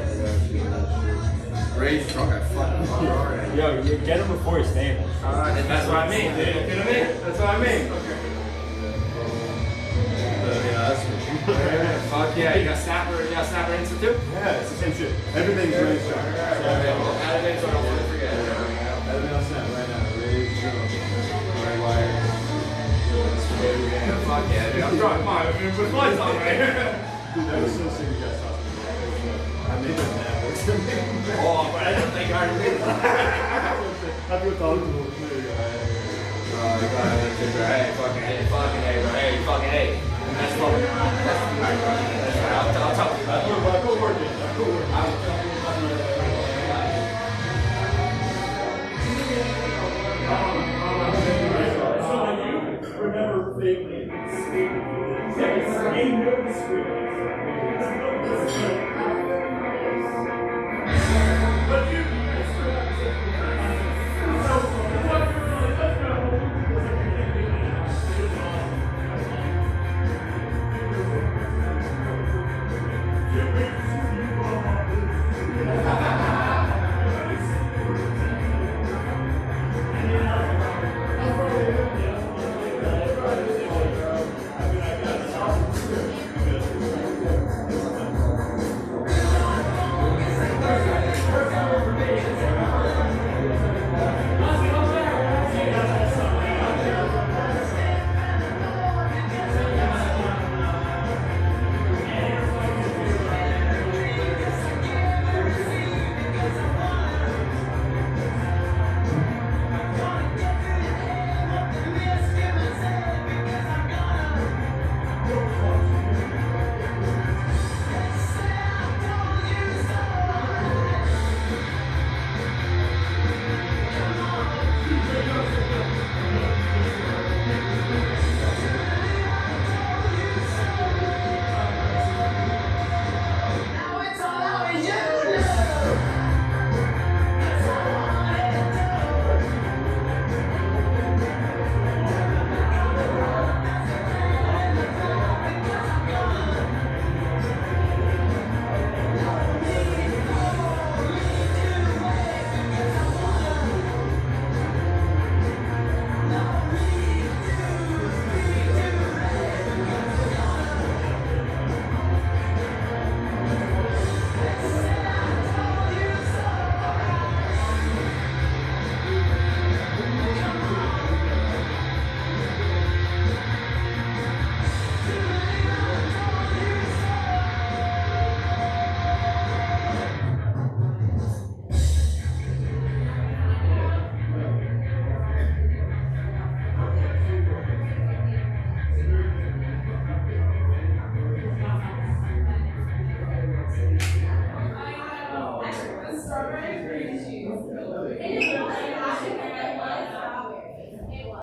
Ray Strunk, I fucking love already. Yo, you get him before he's famous. That's what I mean, dude. You know what I mean? That's what I mean. Fuck yeah, you got Snapper Insta too? Yeah, it's the same shit. Everything's Ray Strunk. Add it in so I don't want to forget. Add it on Snap right now. Ray Strunk. Ray Wire. Fuck yeah, dude. I'm drunk. Come on, with lights on, right? Dude, that was so sick you guys talking. I made that now. Oh, but I don't think I already did. I feel comfortable. Hey, fucking hey, bro. Hey, fucking hey. That's fucking. I'll talk to you about it. I'll go work it. Remember vaguely. Ain't no But you. strawberry cream cheese.